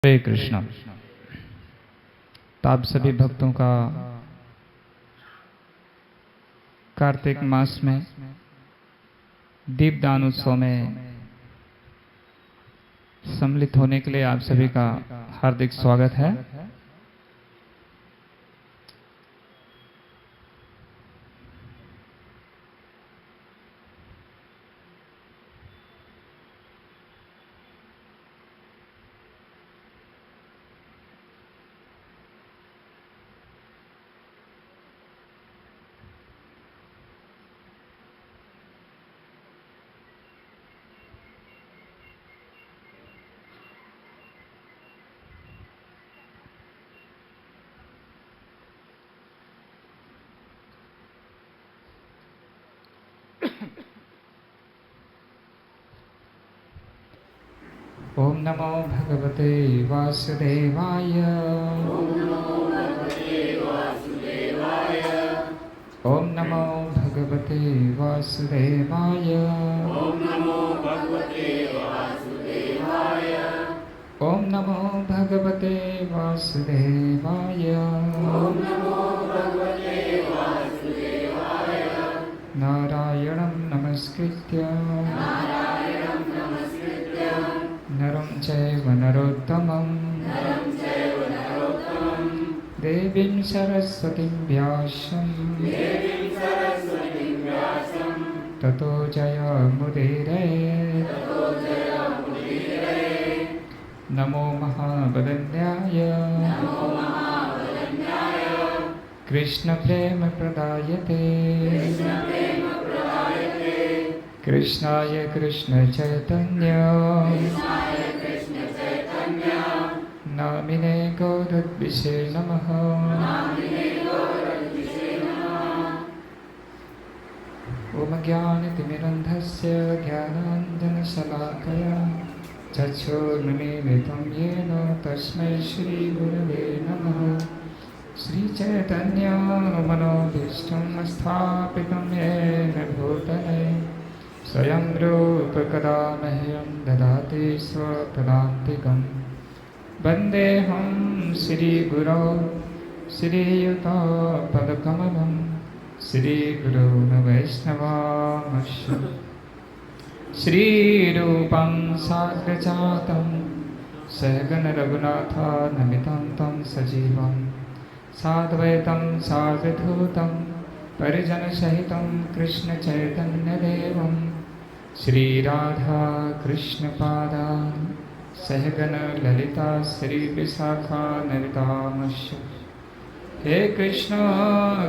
हरे कृष्णा। तो आप सभी भक्तों का कार्तिक मास में दीपदान उत्सव में सम्मिलित होने के लिए आप सभी का हार्दिक स्वागत है। ओम नमो भगवते वासुदेवाय। ओम नमो भगवते वासुदेवाय। ओम नमो भगवते वासुदेवाय। नारायणं नमस्कृत्य नरं चैव नरोत्तमं देवीं सरस्वतीं व्यासं ततो जयमुदीरये। नमो महावदन्याय कृष्णप्रेमप्रदायते कृष्णाय कृष्णचैतन्य नामिने गौरद्विषे नमः। ओम ज्ञानतिमिरन्धस्य ज्ञानाञ्जनशलाकया चक्षुर्मिलितं येन तस्मै श्रीगुरवे नमः। श्रीचैतन्यमनोभीष्टं स्थापितं येन भूतले स्वयं रूप कदा मह्यं ददाति स्वपदान्तिकम्। वन्देऽहं श्रीगुरौ श्रीयुतापदकमलं श्रीगुरून् वैष्णवांश्च श्रीरूपं साग्रजातं सहगणरघुनाथान्वितं तं सजीवं साद्वैतं सावधूतं परिजनसहितं कृष्णचैतन्यदेवं श्रीराधा कृष्णपादान् सहगण ललिता श्रीविशाखान्वितांश्च। हे कृष्ण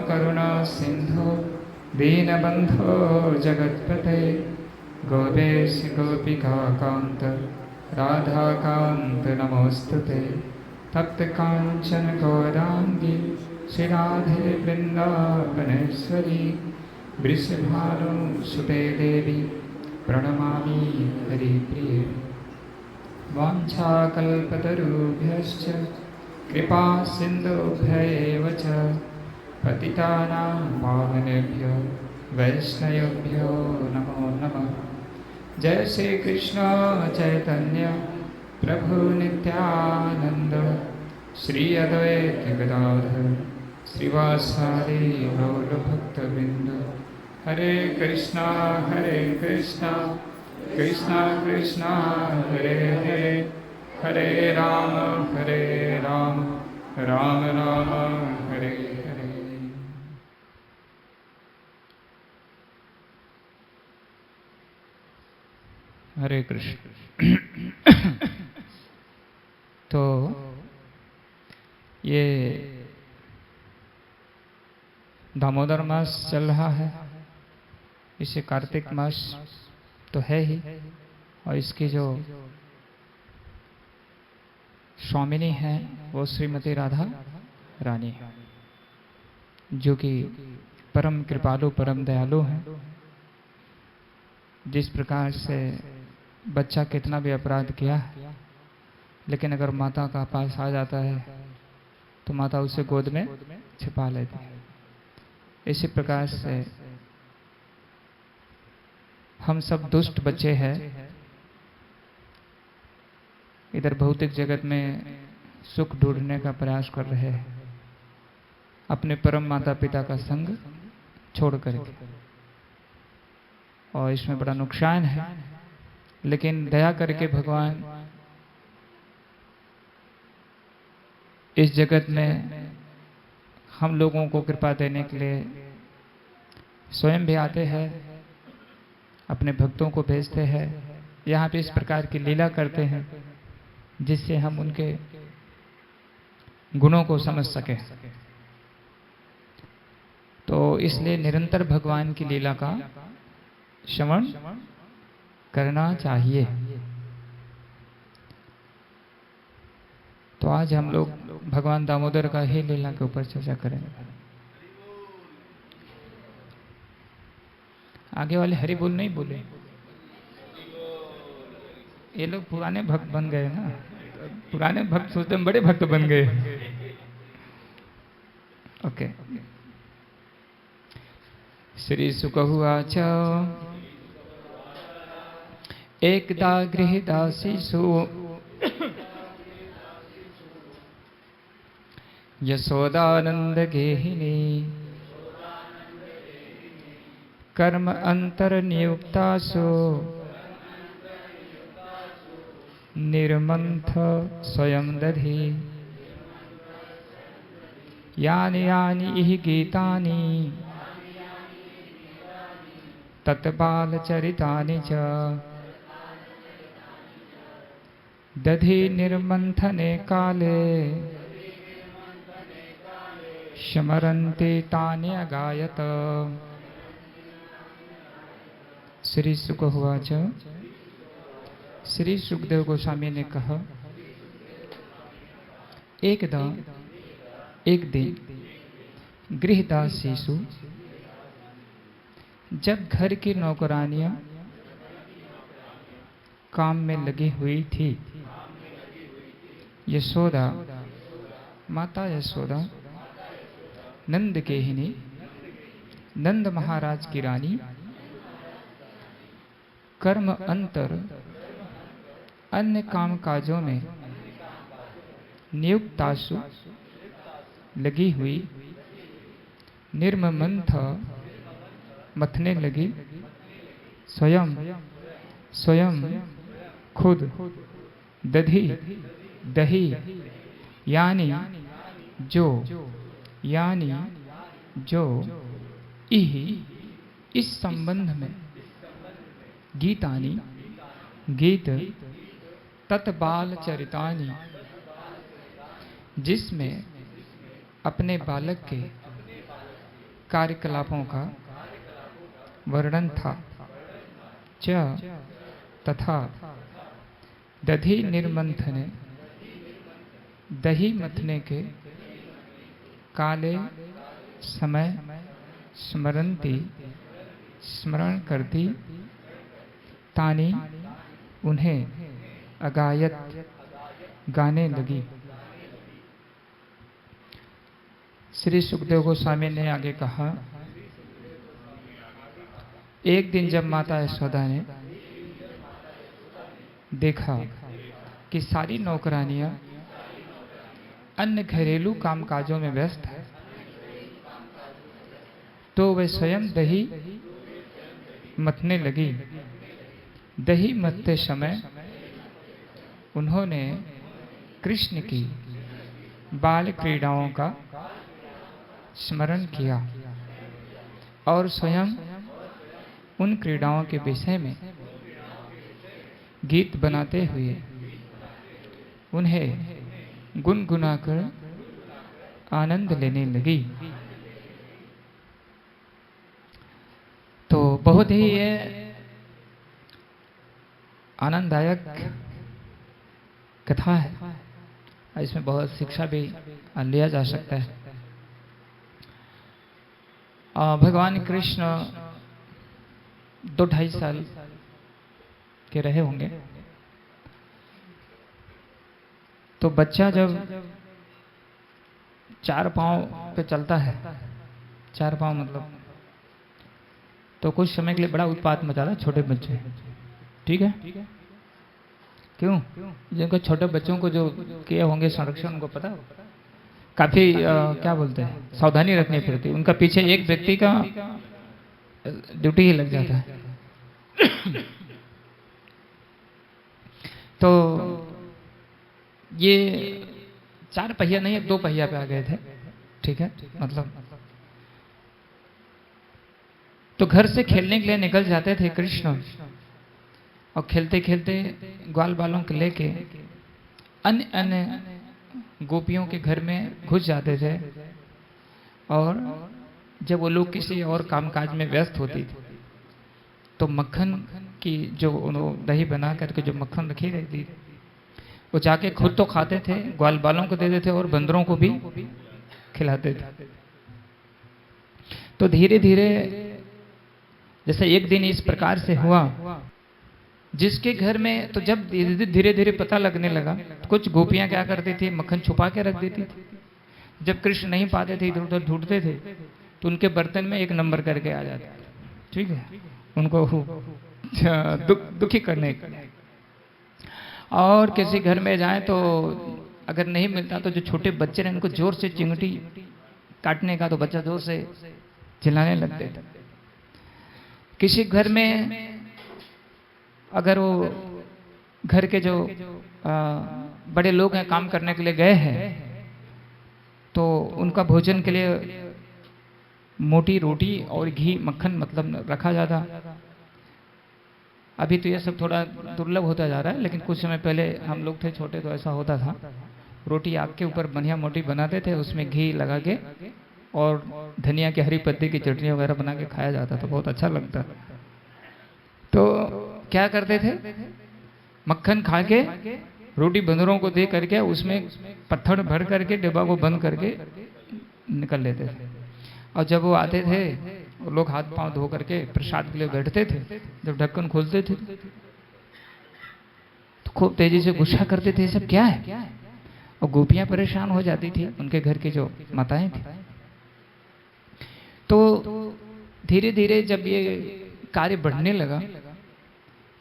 करुणा सिंधु दीनबन्धो जगत्पते गोपेश गोपिका कान्त राधाकान्त नमोस्तुते। तप्त काञ्चन गौराङ्गी श्रीराधे वृन्दावनेश्वरी वृषभानुसुते देवी प्रणमामि हरिप्रिये। वाञ्छाकल्पतरुभ्यश्च कृपा सिन्धुभ्यैव च पतितानां पावनेभ्यो वैष्णवेभ्यो नमो नमः। जय श्री कृष्ण चैतन्य प्रभु नित्यानंद श्री अद्वैत गदाधर श्रीवासादि गौर भक्तवृंद। हरे कृष्णा कृष्णा कृष्णा हरे हरे हरे राम राम राम हरे हरे। हरे कृष्ण। तो ये दामोदर मास चल रहा है, इसे कार्तिक मास तो है ही, और इसकी जो स्वामिनी है वो श्रीमती राधा रानी है, जो कि परम कृपालु परम दयालु है। जिस प्रकार से बच्चा कितना भी अपराध किया है, लेकिन अगर माता का पास आ जाता है तो माता उसे गोद में छिपा लेती है। इसी प्रकार से हम सब दुष्ट बच्चे हैं, इधर भौतिक जगत में सुख ढूंढने का प्रयास कर रहे हैं, अपने परम माता पिता का संग छोड़ करके, और इसमें बड़ा नुकसान है। लेकिन दया करके भगवान इस जगत में हम लोगों को कृपा देने के लिए स्वयं भी आते हैं, अपने भक्तों को भेजते हैं, यहाँ पे इस प्रकार की लीला करते हैं जिससे हम उनके गुणों को समझ सके। तो इसलिए निरंतर भगवान की लीला का श्रवण करना चाहिए। तो आज हम लोग भगवान दामोदर का ही लीला के ऊपर चर्चा करेंगे। आगे वाले हरि बोल नहीं बोले, ये लोग पुराने भक्त बन गए ना, पुराने भक्त सोचते हैं बड़े भक्त बन गए। ओके। श्री शुक उवाच एकदा गृहीतासीषु यशोदानन्दगेहिनी कर्म अंतर्नियुक्तासु निर्मंथ स्वयं दधि यानि यानि इह गीतानि तत्बालचरितानि च दधि निर्मंथने काले स्मरन्ति तानि अगायत। श्री शुक उवाच श्री सुखदेव गोस्वामी ने कहा, एक दिन गृहदासीषु, जब घर की नौकरानियां काम में लगी हुई थी, यशोदा, माता यशोदा, नंद केहिनी, नंद महाराज की रानी, कर्म अंतर अन्य काम काजों में नियुक्तासु लगी हुई, निर्ममंथ मथने लगी, स्वयं खुद, दधी दही, यानी जो इह इस संबंध में, गीतानि गीत, तत्बाल चरितानि जिसमें अपने बालक के कार्यकलापों का वर्णन था, च तथा दधि निर्मंथने, दही मथने के काले समय, स्मरंती स्मरण करती, तानी उन्हें, अगायत गाने लगी। श्री सुखदेव गोस्वामी ने आगे कहा, एक दिन जब माता यशोदा ने देखा कि सारी नौकरानियां अन्य घरेलू कामकाजों में व्यस्त है, तो वे स्वयं दही मथने लगी। दही मथते समय उन्होंने कृष्ण की बाल क्रीड़ाओं का स्मरण किया और स्वयं उन क्रीड़ाओं के विषय में गीत बनाते हुए उन्हें गुनगुनाकर आनंद लेने लगी। तो बहुत ही ये आनंददायक कथा है, इसमें बहुत शिक्षा भी लिया जा सकता है। भगवान कृष्ण 2-2.5 साल के रहे होंगे। तो बच्चा जब 4 पांव पे चलता है, 4 पांव मतलब, तो कुछ समय के लिए बड़ा उत्पात मचाता है छोटे बच्चे, ठीक है, क्यों? जिनको छोटे बच्चों को जो किए होंगे संरक्षण, उनको पता हो, काफी क्या बोलते हैं, सावधानी रखनी पड़ती। उनका पीछे एक व्यक्ति का ड्यूटी ही लग जाता है। तो ये 4 पहिया नहीं, 2 पहिया पे आ गए थे, ठीक है, मतलब तो घर से खेलने के लिए निकल जाते थे कृष्ण, और खेलते खेलते ग्वाल बालों को लेके अन्य अन्य गोपियों के घर में घुस जाते थे। और जब वो लोग किसी और कामकाज में व्यस्त होती थी तो मक्खन की जो उन्होंने दही बना करके जो मक्खन रखी रहती थी वो जाके खुद तो खाते थे, ग्वाल बालों को देते थे और बंदरों को भी खिलाते थे। तो धीरे धीरे जैसे एक दिन इस प्रकार से हुआ, जिसके घर में तो जब धीरे धीरे पता लगने लगा, तो कुछ गोपियां क्या करती थी, मक्खन छुपा के रख देती थी। जब कृष्ण नहीं पाते थे, इधर उधर ढूंढते थे, तो उनके बर्तन में 1 नंबर करके आ जाते, ठीक है, उनको दुखी करने का। और किसी घर में जाए तो अगर नहीं मिलता तो जो छोटे बच्चे हैं उनको जोर से चिंगटी काटने का, तो बच्चा जोर से चिल्लाने लगते थे। किसी घर में अगर वो घर के जो बड़े लोग हैं काम करने के लिए गए हैं, तो उनका भोजन के लिए मोटी रोटी और घी मक्खन मतलब रखा जाता। अभी तो ये सब थोड़ा दुर्लभ होता जा रहा है, लेकिन कुछ समय पहले हम लोग थे छोटे तो ऐसा होता था। रोटी आग के ऊपर बढ़िया मोटी बनाते थे, उसमें घी लगा के और धनिया की हरी पत्ती की चटनी वगैरह बना के खाया जाता था, बहुत अच्छा लगता। तो क्या करते थे, मक्खन खा के रोटी बंदरों को दे करके उसमें पत्थर भर करके डिब्बा को बंद करके निकल लेते थे। और जब वो आते थे, वो लोग हाथ पांव धो करके प्रसाद के लिए बैठते थे। जब ढक्कन खोलते थे तो खूब तेजी से गुस्सा करते थे, सब क्या है। और गोपियां परेशान हो जाती थी, उनके घर की जो माताएं थी। तो धीरे धीरे जब ये कार्य बढ़ने लगा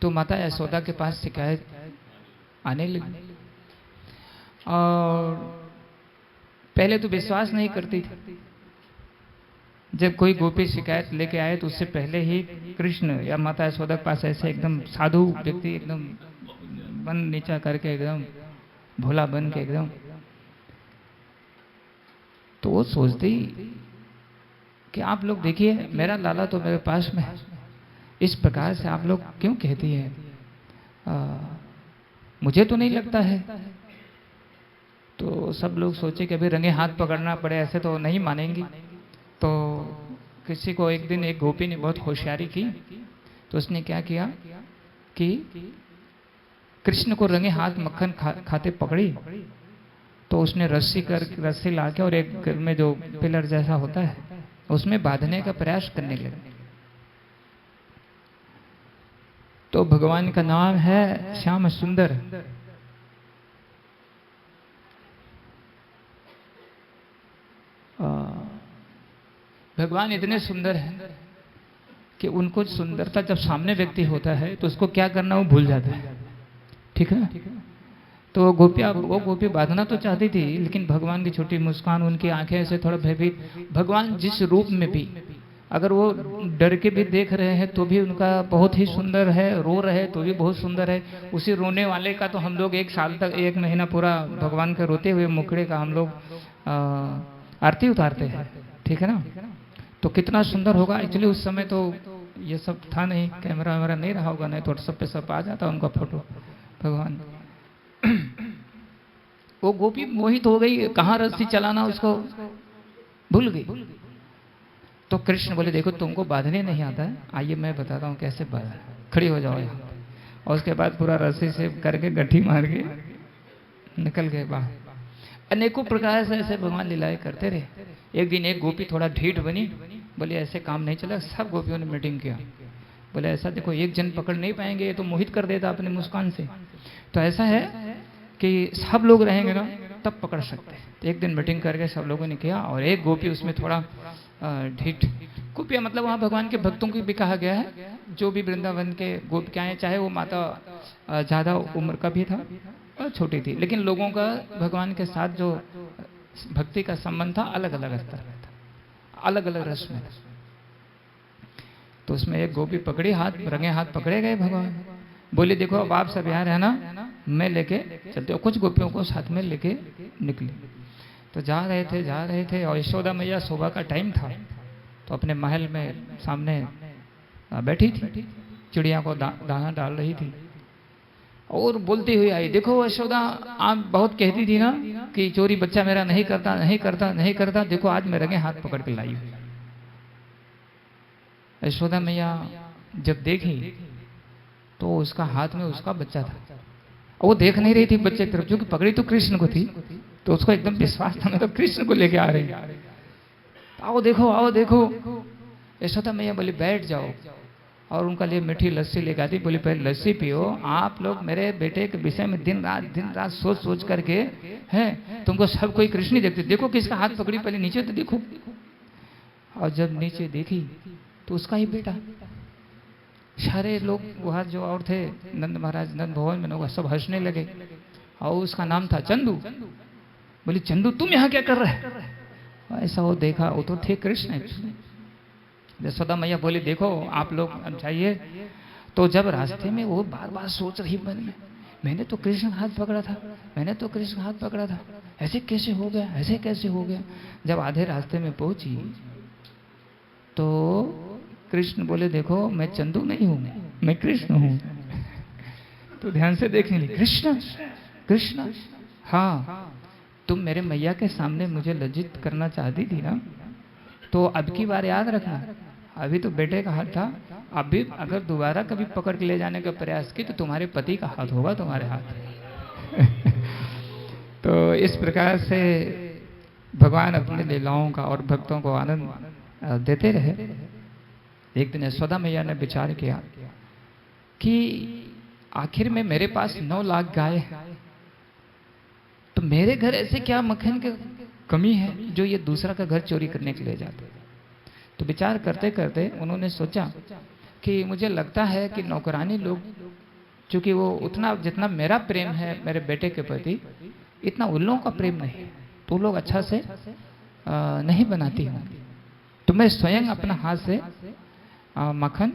तो माता यशोदा के पास शिकायत आने लगी। और पहले तो विश्वास नहीं करती थी। जब कोई गोपी शिकायत लेके आए तो उससे पहले ही कृष्ण या माता यशोदा के पास ऐसे एकदम साधु व्यक्ति, एकदम मन नीचा करके, एकदम भोला बन के एकदम, तो वो सोचती कि आप लोग देखिए, मेरा लाला तो मेरे पास में है, इस प्रकार से आप लोग क्यों कहती है, मुझे तो नहीं लगता है। तो सब लोग सोचे कि अभी रंगे हाथ पकड़ना पड़े, ऐसे तो नहीं मानेंगी। तो किसी को एक दिन एक गोपी ने बहुत होशियारी की, तो उसने क्या किया कि कृष्ण को रंगे हाथ मक्खन खाते पकड़ी। तो उसने रस्सी ला के और एक घर में जो पिलर जैसा होता है उसमें बांधने का प्रयास करने लगे। तो भगवान का नाम है श्याम सुंदर। भगवान इतने सुंदर हैं कि उनको सुंदरता जब सामने व्यक्ति होता है तो उसको क्या करना वो भूल जाता है, ठीक है। तो वो गोपी बांधना तो चाहती थी, लेकिन भगवान की छोटी मुस्कान, उनकी आंखें ऐसे थोड़ा भयभीत, भगवान जिस रूप में भी अगर वो डर के भी देख रहे हैं तो भी उनका बहुत ही सुंदर है, रो रहे तो भी बहुत सुंदर है। उसी रोने वाले का तो हम लोग 1 साल तक 1 महीना पूरा भगवान के रोते हुए मुखड़े का हम लोग आरती उतारते हैं, ठीक है ना। तो कितना सुंदर होगा। एक्चुअली उस समय तो ये सब था नहीं, कैमरा वैमरा नहीं रहा होगा, नहीं तो व्हाट्सएप पे सब आ जाता उनका फोटो भगवान। वो गोपी मोहित हो गई, कहाँ रस्सी चलाना उसको भूल गई। तो कृष्ण बोले, देखो तुमको बांधने नहीं आता है, आइए मैं बताता हूँ कैसे बांधा, खड़ी हो जाओ यहाँ। और उसके बाद पूरा रस्सी से करके गट्ठी मार के निकल गए बाहर। अनेकों प्रकार से ऐसे भगवान लीलाएं करते रहे। एक दिन एक गोपी थोड़ा ढीठ बनी, बोले ऐसे काम नहीं चला। सब गोपियों ने मीटिंग किया, बोले ऐसा देखो, एक जन पकड़ नहीं पाएंगे, ये तो मोहित कर देता अपनी मुस्कान से। तो ऐसा है कि सब लोग रहेंगे ना तब पकड़ सकते हैं। तो एक दिन मीटिंग करके सब लोगों ने किया और एक गोपी उसमें थोड़ा ढीठ। गोपियाँ मतलब वहाँ भगवान के भक्तों की भी कहा गया है, जो भी वृंदावन के गोपिकाएं, चाहे वो माता ज़्यादा उम्र का भी था और छोटी थी, लेकिन लोगों का भगवान के साथ जो भक्ति का संबंध था अलग अलग स्तर में था, अलग अलग रस में था। तो उसमें एक गोपी पकड़ी, हाथ रंगे हाथ पकड़े गए भगवान, बोले देखो अब आप सब यहाँ रहना, मैं लेके चलते हो। कुछ गोपियों को साथ में लेके निकले। तो जा रहे थे और यशोदा मैया सुबह का टाइम था, तो अपने महल में सामने बैठी थी, चिड़िया को दाना डाल रही थी और बोलती हुई आई, देखो यशोदा, आप बहुत कहती थी ना कि चोरी बच्चा मेरा नहीं करता नहीं करता नहीं करता, देखो आज मैं रंगे हाथ पकड़ के लाई हूँ। यशोदा मैया जब देखी तो उसका हाथ में उसका बच्चा था, और वो देख नहीं रही थी बच्चे की तरफ, जो कि पकड़ी तो कृष्ण को थी, तो उसको एकदम विश्वास था मैं तो कृष्ण को लेके आ रही। आओ देखो। यशोदा मैया बोली बैठ जाओ, और उनका लिए मीठी लस्सी लेकर आती, बोली पहले लस्सी पियो, आप लोग मेरे बेटे के विषय में दिन रात सोच करके हैं, तुमको सब कोई कृष्ण ही देखते, देखो किसका हाथ पकड़ी, पहले नीचे तो देखो। और जब नीचे देखी तो उसका ही बेटा। सारे लोग वहाँ जो और थे, नंद महाराज नंद भवन में लोग सब हंसने लगे, और उसका नाम था चंदू। बोली चंदू तुम यहाँ क्या कर रहे हैं? ऐसा वो देखा, वो तो थे कृष्ण। यशोदा मैया बोली देखो आप लोग अब जाइए। तो जब रास्ते में वो बार बार सोच रही मन में, मैंने तो कृष्ण हाथ पकड़ा था, मैंने तो कृष्ण हाथ पकड़ा था, ऐसे कैसे हो गया, ऐसे कैसे हो गया। जब आधे रास्ते में पहुंची तो कृष्ण बोले देखो मैं चंदू नहीं हूं, मैं कृष्ण हूं। तो ध्यान से देखने लगी, कृष्ण कृष्ण, हाँ तुम मेरे मैया के सामने मुझे लज्जित करना चाहती थी ना, तो अब की बार याद रखना, अभी तो बेटे का हाथ था, अभी अगर दोबारा कभी पकड़ के ले जाने का प्रयास की तो तुम्हारे पति का हाथ होगा तुम्हारे हाथ। तो इस प्रकार से भगवान अपने लीलाओं का और भक्तों को आनंद देते रहे। एक दिन यशोदा मैया ने विचार किया कि आखिर में मेरे पास 9 लाख गाय है, तो मेरे घर ऐसे क्या मक्खन की कमी है जो ये दूसरा का घर चोरी करने के लिए जाते। तो विचार करते करते उन्होंने सोचा कि मुझे लगता है कि नौकरानी लोग, चूंकि वो उतना जितना मेरा प्रेम है मेरे बेटे के प्रति, इतना उन लोगों का प्रेम नहीं, तो लोग अच्छा से नहीं बनाती होंगी, तो मैं स्वयं अपना हाथ से मक्खन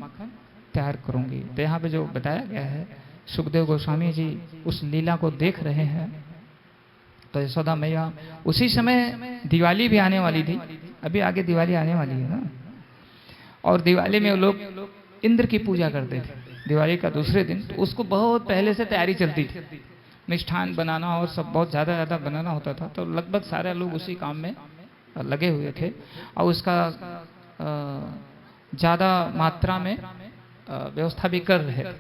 तैयार करूंगी। तो यहाँ पे जो बताया गया है, सुखदेव गोस्वामी जी उस लीला को देख रहे हैं। तो यशोदा मैया, उसी समय दिवाली भी आने वाली थी, अभी आगे दिवाली आने वाली है ना, और दिवाली में लोग इंद्र की पूजा करते थे। दिवाली का दूसरे दिन तो उसको बहुत पहले से तैयारी चलती थी, मिष्ठान बनाना और सब बहुत ज़्यादा बनाना होता था, तो लगभग सारे लोग उसी काम में लगे हुए थे और उसका ज़्यादा मात्रा में व्यवस्था भी कर रहे थे।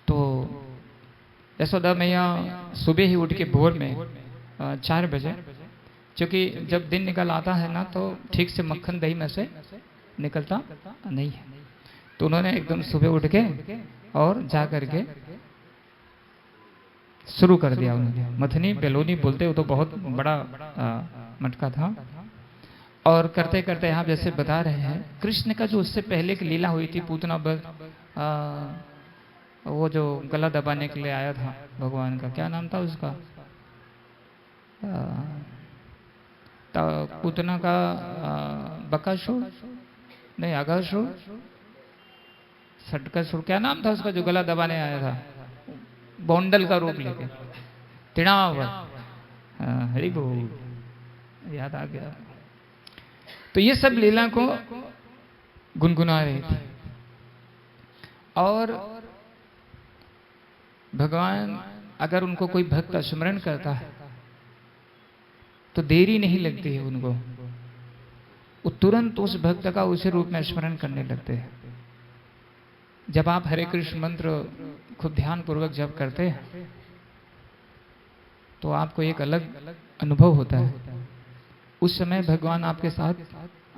तो यशोदा मैया सुबह ही उठ के भोर में 4 बजे, क्योंकि जब दिन निकल आता है ना तो ठीक से मक्खन दही में से निकलता नहीं है, तो उन्होंने एकदम सुबह उठ के और जा करके शुरू कर दिया। उन्होंने मथनी बेलोनी बोलते, वो तो बहुत बड़ा मटका था, और करते करते यहाँ जैसे बता रहे हैं कृष्ण का जो उससे पहले की लीला हुई थी, पूतना वो जो गला दबाने के लिए आया था भगवान का, क्या नाम था उसका, पूतना का बकासुर नहीं, अगासुर, सटकासुर, क्या नाम था उसका जो गला दबाने आया था, बोंडल का रूप लेके, तिणावर, हरि बोल, याद आ गया। तो ये सब लीला को गुनगुना रहे थे, और भगवान अगर उनको कोई भक्त स्मरण करता है तो देरी नहीं लगती है उनको, वो तुरंत उस भक्त का उसी रूप में स्मरण करने लगते हैं। जब आप हरे कृष्ण मंत्र खूब ध्यान पूर्वक जप करते हैं तो आपको एक अलग अनुभव होता है, उस समय भगवान आपके साथ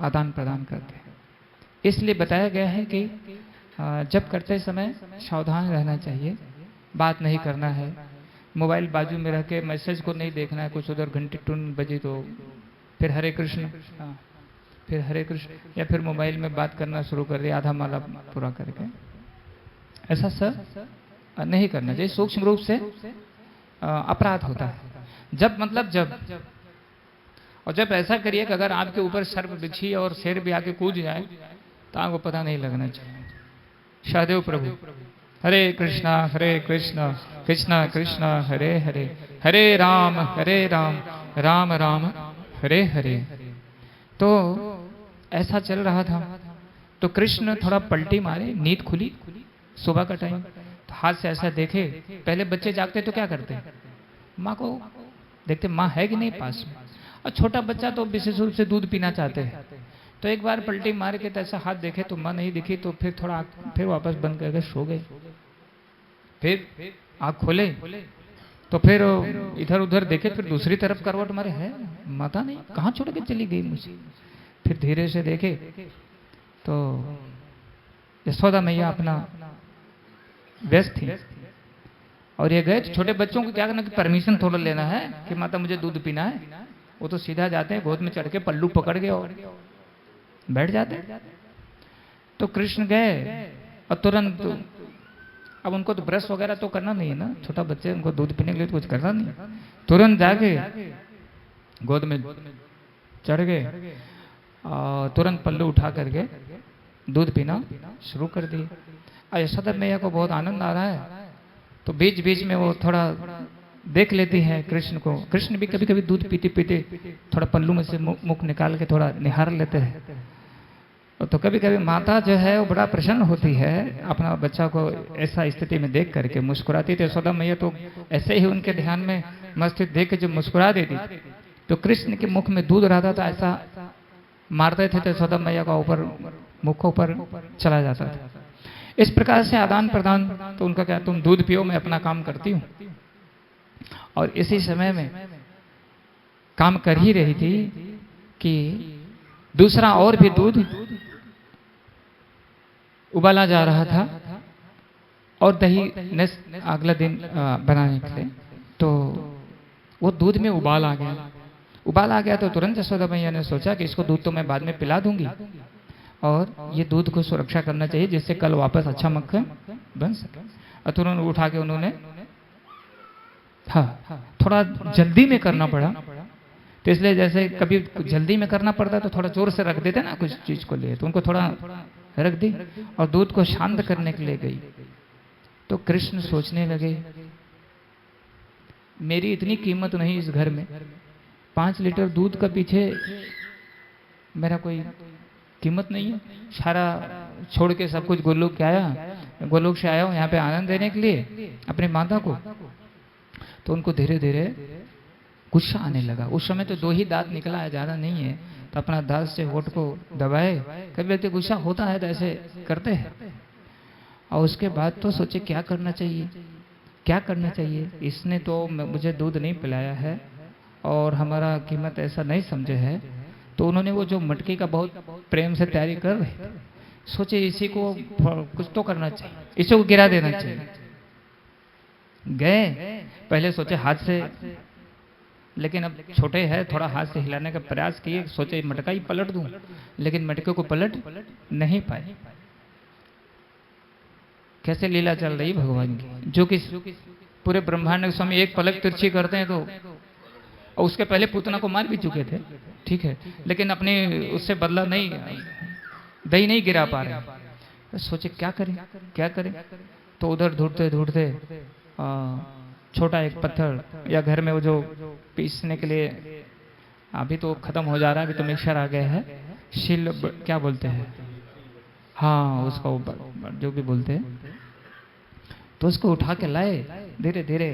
आदान प्रदान करते हैं। इसलिए बताया गया है कि जब करते समय सावधान रहना चाहिए, बात नहीं करना है, मोबाइल बाजू में रख के मैसेज को नहीं देखना है, कुछ उधर घंटी टून बजी तो फिर हरे कृष्ण फिर हरे कृष्ण, या फिर मोबाइल में बात करना शुरू कर दिया आधा माला पूरा करके। ऐसा सब नहीं करना चाहिए, सूक्ष्म रूप से अपराध होता है। जब और जब ऐसा करिए कि अगर आपके ऊपर सर्प बिछी और शेर भी आके कूद जाए तो आपको पता नहीं लगना चाहिए। शाहदेव प्रभु हरे कृष्णा कृष्णा कृष्णा हरे हरे, हरे राम राम राम हरे हरे। तो ऐसा चल रहा था, तो कृष्ण थोड़ा पलटी मारे, नींद खुली सुबह का टाइम, तो हाथ से ऐसा देखे। पहले बच्चे जागते तो क्या करते, माँ को देखते माँ है कि नहीं पास में, और छोटा बच्चा तो विशेष रूप से दूध पीना चाहते हैं। तो एक बार पलटी मार के तो ऐसा हाथ देखे तो माँ नहीं दिखी, तो फिर थोड़ा फिर वापस बंद करके सो गए। फिर आँख खोले तो फिर इधर उधर देखे, फिर दूसरी तरफ करवट मारे, है माता नहीं, कहाँ छोड़ के चली गई मुझे। फिर धीरे से देखे तो यशोदा मैया अपना व्यस्त थी, और ये गए। छोटे बच्चों को क्या करना कि परमिशन थोड़ा लेना है कि माता मुझे दूध पीना है, वो तो सीधा जाते हैं गोद में चढ़ के पल्लू पकड़ के और बैठ जाते। तो कृष्ण गए और तुरंत, अब उनको तो ब्रश वगैरह तो करना नहीं है ना, छोटा बच्चे, उनको दूध पीने के लिए तो कुछ करना नहीं, तुरंत जाके गोद में चढ़ गए और तुरंत पल्लू उठा करके दूध पीना शुरू कर दिए। और यशोदा मैया को बहुत आनंद आ रहा है, तो बीच बीच में वो थोड़ा देख लेती है कृष्ण को। कृष्ण भी कभी कभी दूध पीते पीते थोड़ा पल्लू में से मुख निकाल के थोड़ा निहार लेते हैं। तो कभी कभी माता जो है वो बड़ा प्रसन्न होती है अपना बच्चा को ऐसा स्थिति में देख करके, मुस्कुराती। तो यशोदा मैया तो ऐसे ही उनके ध्यान में मस्त देख के जो मुस्कुरा देती, तो कृष्ण के मुख में दूध रहता था, ऐसा मारते थे तो यशोदा मैया का ऊपर मुखों पर चला जाता था। इस प्रकार से आदान प्रदान। तो उनका क्या, तुम दूध पियो, मैं अपना काम करती हूँ। और इसी समय में काम कर ही रही थी कि दूसरा और भी दूध उबाला जा रहा था और दही अगला दिन बनाने के लिए। तो वो दूध में उबाल आ गया तो तुरंत यशोदा मैया ने सोचा कि इसको दूध तो मैं बाद में पिला दूंगी, और ये दूध को सुरक्षा करना चाहिए जिससे कल वापस अच्छा मक्खन बन सके। और तुरंत उठा के उन्होंने, हाँ थोड़ा जल्दी में करना पड़ा, तो इसलिए जैसे कभी जल्दी में करना पड़ता तो थोड़ा जोर से रख देते ना कुछ चीज को लिए, तो उनको थोड़ा रख दी और दूध को शांत करने के लिए गई। तो कृष्ण सोचने लगे मेरी इतनी कीमत नहीं इस घर में, 5 लीटर दूध का पीछे मेरा कोई कीमत नहीं है, सारा छोड़ के सब कुछ गोलोक से आया हूँ यहाँ पे आनंद देने के लिए अपनी माता को। तो उनको धीरे धीरे गुस्सा आने लगा। उस समय तो 2 ही दांत निकला है, ज्यादा नहीं है, तो अपना दांत से होठ को दबाए। कभी व्यक्ति गुस्सा होता है तो ऐसे करते हैं। और उसके बाद तो सोचे क्या करना चाहिए। इसने तो मुझे दूध नहीं पिलाया है और हमारा कीमत ऐसा नहीं समझे है। तो उन्होंने वो जो मटकी का बहुत प्रेम से तैयारी कर रहे, सोचे इसी को कुछ तो करना चाहिए, इसी को गिरा देना चाहिए। गए पहले सोचे हाथ से, लेकिन अब छोटे हैं, थोड़ा हाथ से हिलाने का प्रयास किए, सोचे मटका ही पलट दूं, लेकिन मटके को पलट नहीं पाए। कैसे लीला चल रही भगवान की, जो कि पूरे ब्रह्मांड में स्वामी एक पलक तिरछी करते हैं। तो और उसके पहले पूतना को मार भी चुके थे, ठीक है, लेकिन अपने उससे बदला नहीं, दही नहीं गिरा पा रहे। तो सोचे क्या करें। तो उधर ढूंढते छोटा एक पत्थर, या घर में वो जो पीसने के लिए अभी तो खत्म हो जा रहा है, अभी तो मिक्सर आ गया है, शिल क्या बोलते हैं, हाँ उसका जो भी बोलते हैं। तो उसको उठा के लाए धीरे धीरे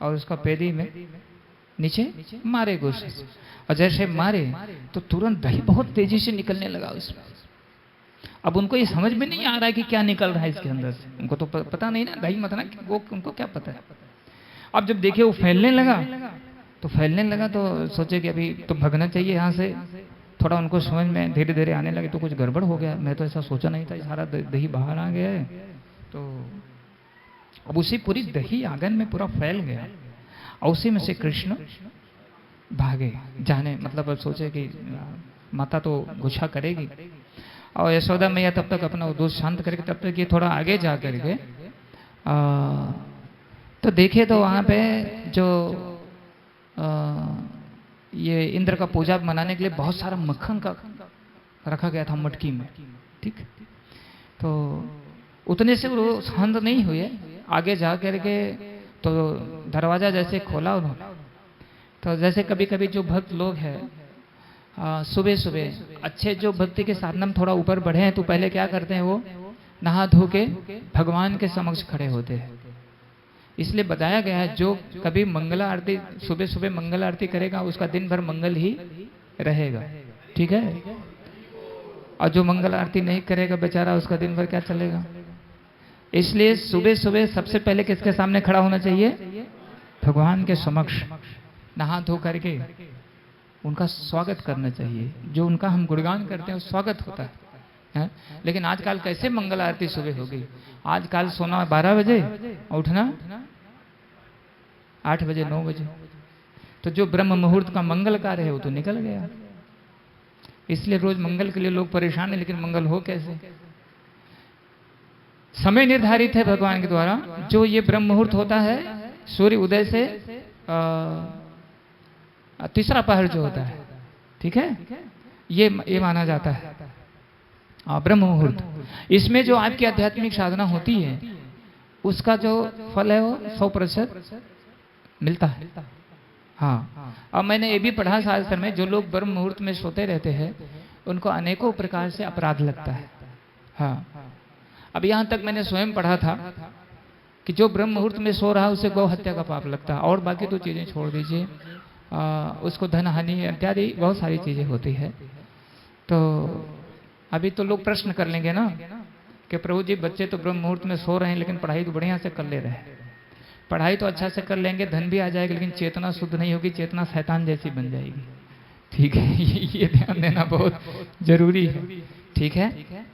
और उसका पेदी में नीचे मारे गुस्से, और जैसे मारे तो तुरंत दही बहुत तेजी से निकलने लगा उसमें। अब उनको ये समझ में नहीं आ रहा है कि क्या निकल रहा है इसके अंदर से, उनको तो पता नहीं ना, दही मत ना, वो उनको क्या पता है। अब जब देखिए वो फैलने लगा तो सोचे कि अभी तो भागना चाहिए यहाँ से। थोड़ा उनको समझ में धीरे धीरे आने लगे तो कुछ गड़बड़ हो गया, मैं तो ऐसा सोचा नहीं था, सारा दही बाहर आ गया है। तो अब उसी पूरी दही आंगन में पूरा फैल गया, और उसी में से कृष्ण भागे जाने, मतलब अब सोचे कि माता तो गुस्सा करेगी। और यशोदा मैया तब तक अपना दूध शांत करके तब तक ये थोड़ा आगे जा करके तो देखे तो वहाँ पे जो ये इंद्र का पूजा मनाने के लिए बहुत सारा मक्खन का रखा गया था मटकी में, ठीक। तो उतने से वो शांत नहीं हुए, आगे जा करके तो दरवाजा जैसे खोला उन्होंने, तो जैसे कभी कभी जो भक्त लोग हैं सुबह सुबह अच्छे जो भक्ति के साधना में थोड़ा ऊपर बढ़े हैं तो पहले क्या करते हैं, वो नहा धो के भगवान के समक्ष खड़े होते हैं। इसलिए बताया गया है जो कभी मंगला आरती सुबह सुबह मंगल आरती करेगा उसका दिन भर मंगल ही रहेगा, ठीक है। और जो मंगल आरती नहीं करेगा बेचारा उसका दिन भर क्या चलेगा। इसलिए सुबह सुबह सबसे पहले किसके सामने खड़ा होना चाहिए, भगवान के समक्ष नहा धो करके उनका स्वागत करना चाहिए। जो उनका हम गुणगान करते हैं स्वागत होता है। लेकिन आजकल कैसे मंगल आरती सुबह होगी, आजकल सोना 12 बजे उठना 8 बजे 9 बजे, तो जो ब्रह्म मुहूर्त का मंगल कार्य है वो तो निकल गया। इसलिए रोज मंगल के लिए लोग परेशान है, लेकिन मंगल हो कैसे। समय निर्धारित है भगवान के द्वारा। जो ये ब्रह्म मुहूर्त होता है सूर्य उदय से तीसरा पहर जो होता है, ठीक है, ये माना जाता है ब्रह्म मुहूर्त। इसमें जो आपकी आध्यात्मिक साधना होती है उसका जो फल है वो 100% मिलता है। हाँ, अब मैंने ये भी पढ़ा शास्त्र में जो लोग ब्रह्म मुहूर्त में सोते रहते हैं उनको अनेकों प्रकार से अपराध लगता है। हाँ, अब यहाँ तक मैंने स्वयं पढ़ा था कि जो ब्रह्म मुहूर्त में सो रहा है उसे गौ हत्या का पाप लगता है, और बाकी तो चीजें छोड़ दीजिए, उसको धन हानि इत्यादि बहुत सारी चीजें होती है। तो अभी तो लोग प्रश्न कर लेंगे ना कि प्रभु जी बच्चे तो ब्रह्म मुहूर्त में सो रहे हैं लेकिन पढ़ाई तो बढ़िया से कर ले रहे हैं। पढ़ाई तो अच्छा से कर लेंगे, धन भी आ जाएगा, लेकिन चेतना शुद्ध नहीं होगी, चेतना शैतान जैसी बन जाएगी। ठीक है, ये ध्यान देना बहुत जरूरी है, ठीक है।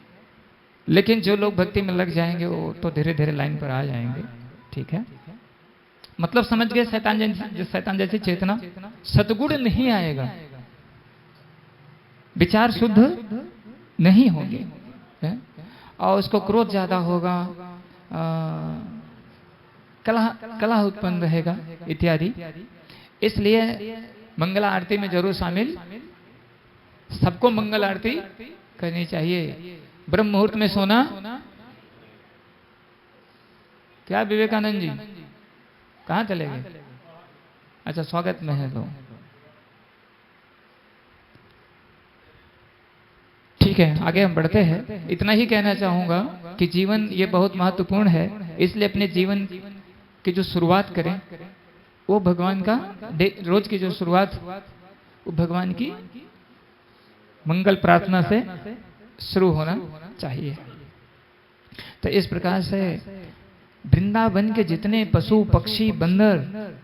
लेकिन जो लोग भक्ति में लग जाएंगे वो तो धीरे धीरे लाइन पर आ जाएंगे, ठीक है। मतलब समझ गए, शैतान जैसी चेतना, सतगुण नहीं आएगा, विचार शुद्ध नहीं होंगे, और उसको क्रोध ज्यादा होगा, कलह उत्पन्न रहेगा इत्यादि। इसलिए मंगला आरती में जरूर शामिल, सबको मंगल आरती करनी चाहिए। ब्रह्म मुहूर्त में सोना क्या विवेकानंद जी कहाँ चले गए? अच्छा, स्वागत में है लोग, ठीक है। आगे हम बढ़ते हैं। इतना ही कहना चाहूंगा कि जीवन ये बहुत महत्वपूर्ण है, इसलिए अपने जीवन की जो शुरुआत करें वो भगवान का, रोज की जो शुरुआत वो भगवान की मंगल प्रार्थना से शुरू होना चाहिए। तो इस प्रकार से वृंदावन के जितने पशु पक्षी बंदर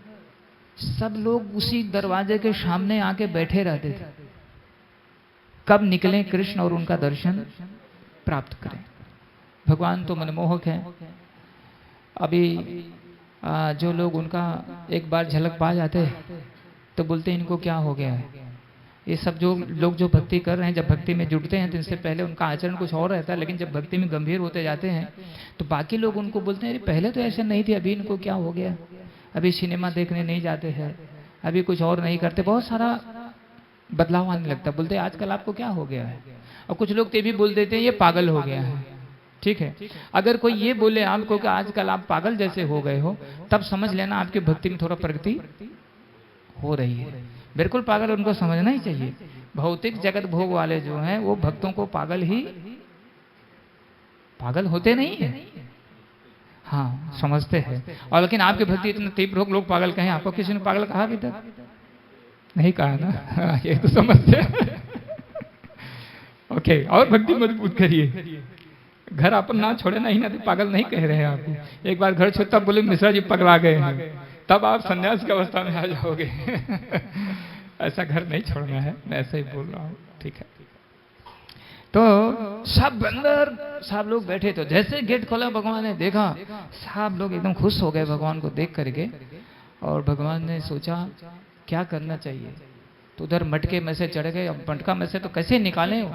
सब लोग उसी दरवाजे के सामने आके बैठे रहते थे, कब निकलें कृष्ण और उनका दर्शन प्राप्त करें। भगवान तो मनमोहक हैं। अभी जो लोग उनका एक बार झलक पा जाते हैं तो बोलते हैं इनको क्या हो गया है। ये सब जो लोग जो भक्ति कर रहे हैं, जब भक्ति में जुड़ते हैं तो इससे पहले उनका आचरण कुछ और रहता है, लेकिन जब भक्ति में गंभीर होते जाते हैं तो बाकी लोग उनको बोलते हैं अरे पहले तो ऐसे नहीं थे, अभी इनको क्या हो गया, अभी सिनेमा देखने नहीं जाते हैं, अभी कुछ और नहीं करते, बहुत सारा बदलाव आने लगता है। बोलते हैं आजकल आपको क्या हो गया है। और कुछ लोग तो भी बोल देते हैं ये पागल हो गया है, ठीक है। अगर कोई ये बोले आपको कि आजकल आप पागल जैसे हो गए हो, तब समझ लेना आपकी भक्ति में थोड़ा प्रगति हो रही है। बिल्कुल पागल उनको समझना ही चाहिए। भौतिक जगत भोग वाले जो हैं वो भक्तों को पागल होते नहीं है, हाँ समझते हैं। और लेकिन आपकी भक्ति इतनी तीव्र हो लोग पागल कहें, आपको किसी ने पागल कहा अभी तक? नहीं कहा ना, ये तो समझते हैं। ओके, और भक्ति मजबूत करिए। घर अपन ना छोड़े नहीं ना, तो पागल नहीं कह रहे हैं आपको। एक बार घर छोड़ तब बोले मिश्रा जी पगला गए हैं, तब आप संन्यास की अवस्था में आ जाओगे। ऐसा घर नहीं छोड़ना है, मैं ऐसा ही बोल रहा हूँ, ठीक है। तो सब बंदर सब लोग बैठे, तो जैसे गेट खोला भगवान ने देखा, सब लोग एकदम खुश हो गए भगवान को देख करके। और भगवान ने सोचा क्या करना चाहिए। तो उधर मटके में से चढ़ गए। अब मटका में से तो कैसे निकालें,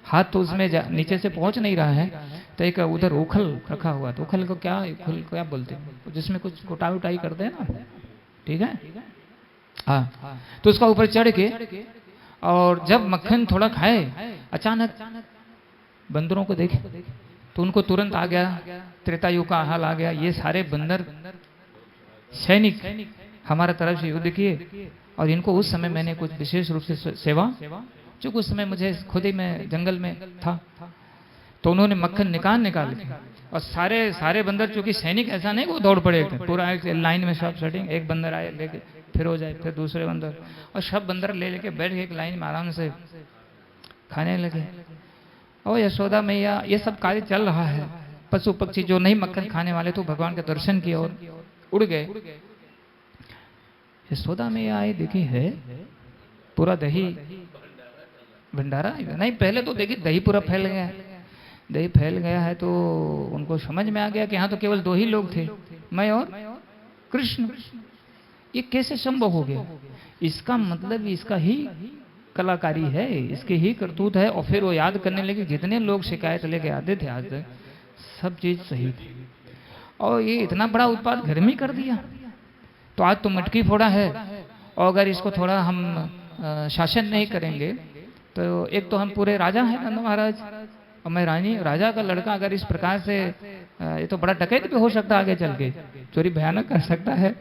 हाथ तो उसमें नीचे से पहुंच नहीं रहा है। तो एक उधर उखल रखा हुआ, तो उखल को क्या बोलते हैं, तो जिसमें कुछ कुटाई उटाई करते हैं ना, ठीक है, हाँ। तो उसका ऊपर चढ़ के, और जब मक्खन थोड़ा खाए, अचानक बंदरों को देखे, तो उनको तुरंत आ गया त्रेतायुग का हाल आ गया। ये सारे बंदर सैनिक हमारा तरफ से युद्ध किए, और इनको उस समय मैंने कुछ विशेष रूप से सेवा, जो उस समय मुझे खुद ही मैं जंगल में था, तो उन्होंने मक्खन निकाल और सारे बंदर, चूंकि सैनिक ऐसा नहीं वो दौड़ पड़े थे, पूरा एक लाइन में सब सेटिंग, एक बंदर आए लेके फिर हो जाए, फिर दूसरे बंदर, और सब बंदर ले लेके बैठ के एक लाइन में आराम से खाने लगे। और यशोदा मैया, ये सब कार्य चल रहा है। पशु पक्षी जो नहीं मक्खन खाने वाले तो भगवान के दर्शन किए और उड़ गए। यशोदा मैया आई, देखी है पूरा दही भंडारा नहीं, पहले तो देखी दही पूरा फैल गया है। दही फैल गया है तो उनको समझ में आ गया कि यहाँ तो केवल 2 ही लोग थे, मैं और कृष्ण। ये कैसे संभव हो गया? इसका मतलब इसका ही कलाकारी है, इसके ही करतूत है। और फिर वो याद करने लगे जितने लोग शिकायत लेके आते थे आज तक, सब चीज सही थी, और ये इतना बड़ा उत्पाद घर में कर दिया। तो आज तो मटकी फोड़ा है, और अगर इसको थोड़ा हम शासन नहीं करेंगे तो एक तो हम पूरे राजा हैं नंद महाराज, और मैं रानी, राजा का लड़का अगर इस प्रकार से, ये तो बड़ा डकैत भी हो सकता है, आगे चल के चोरी भयानक कर सकता है,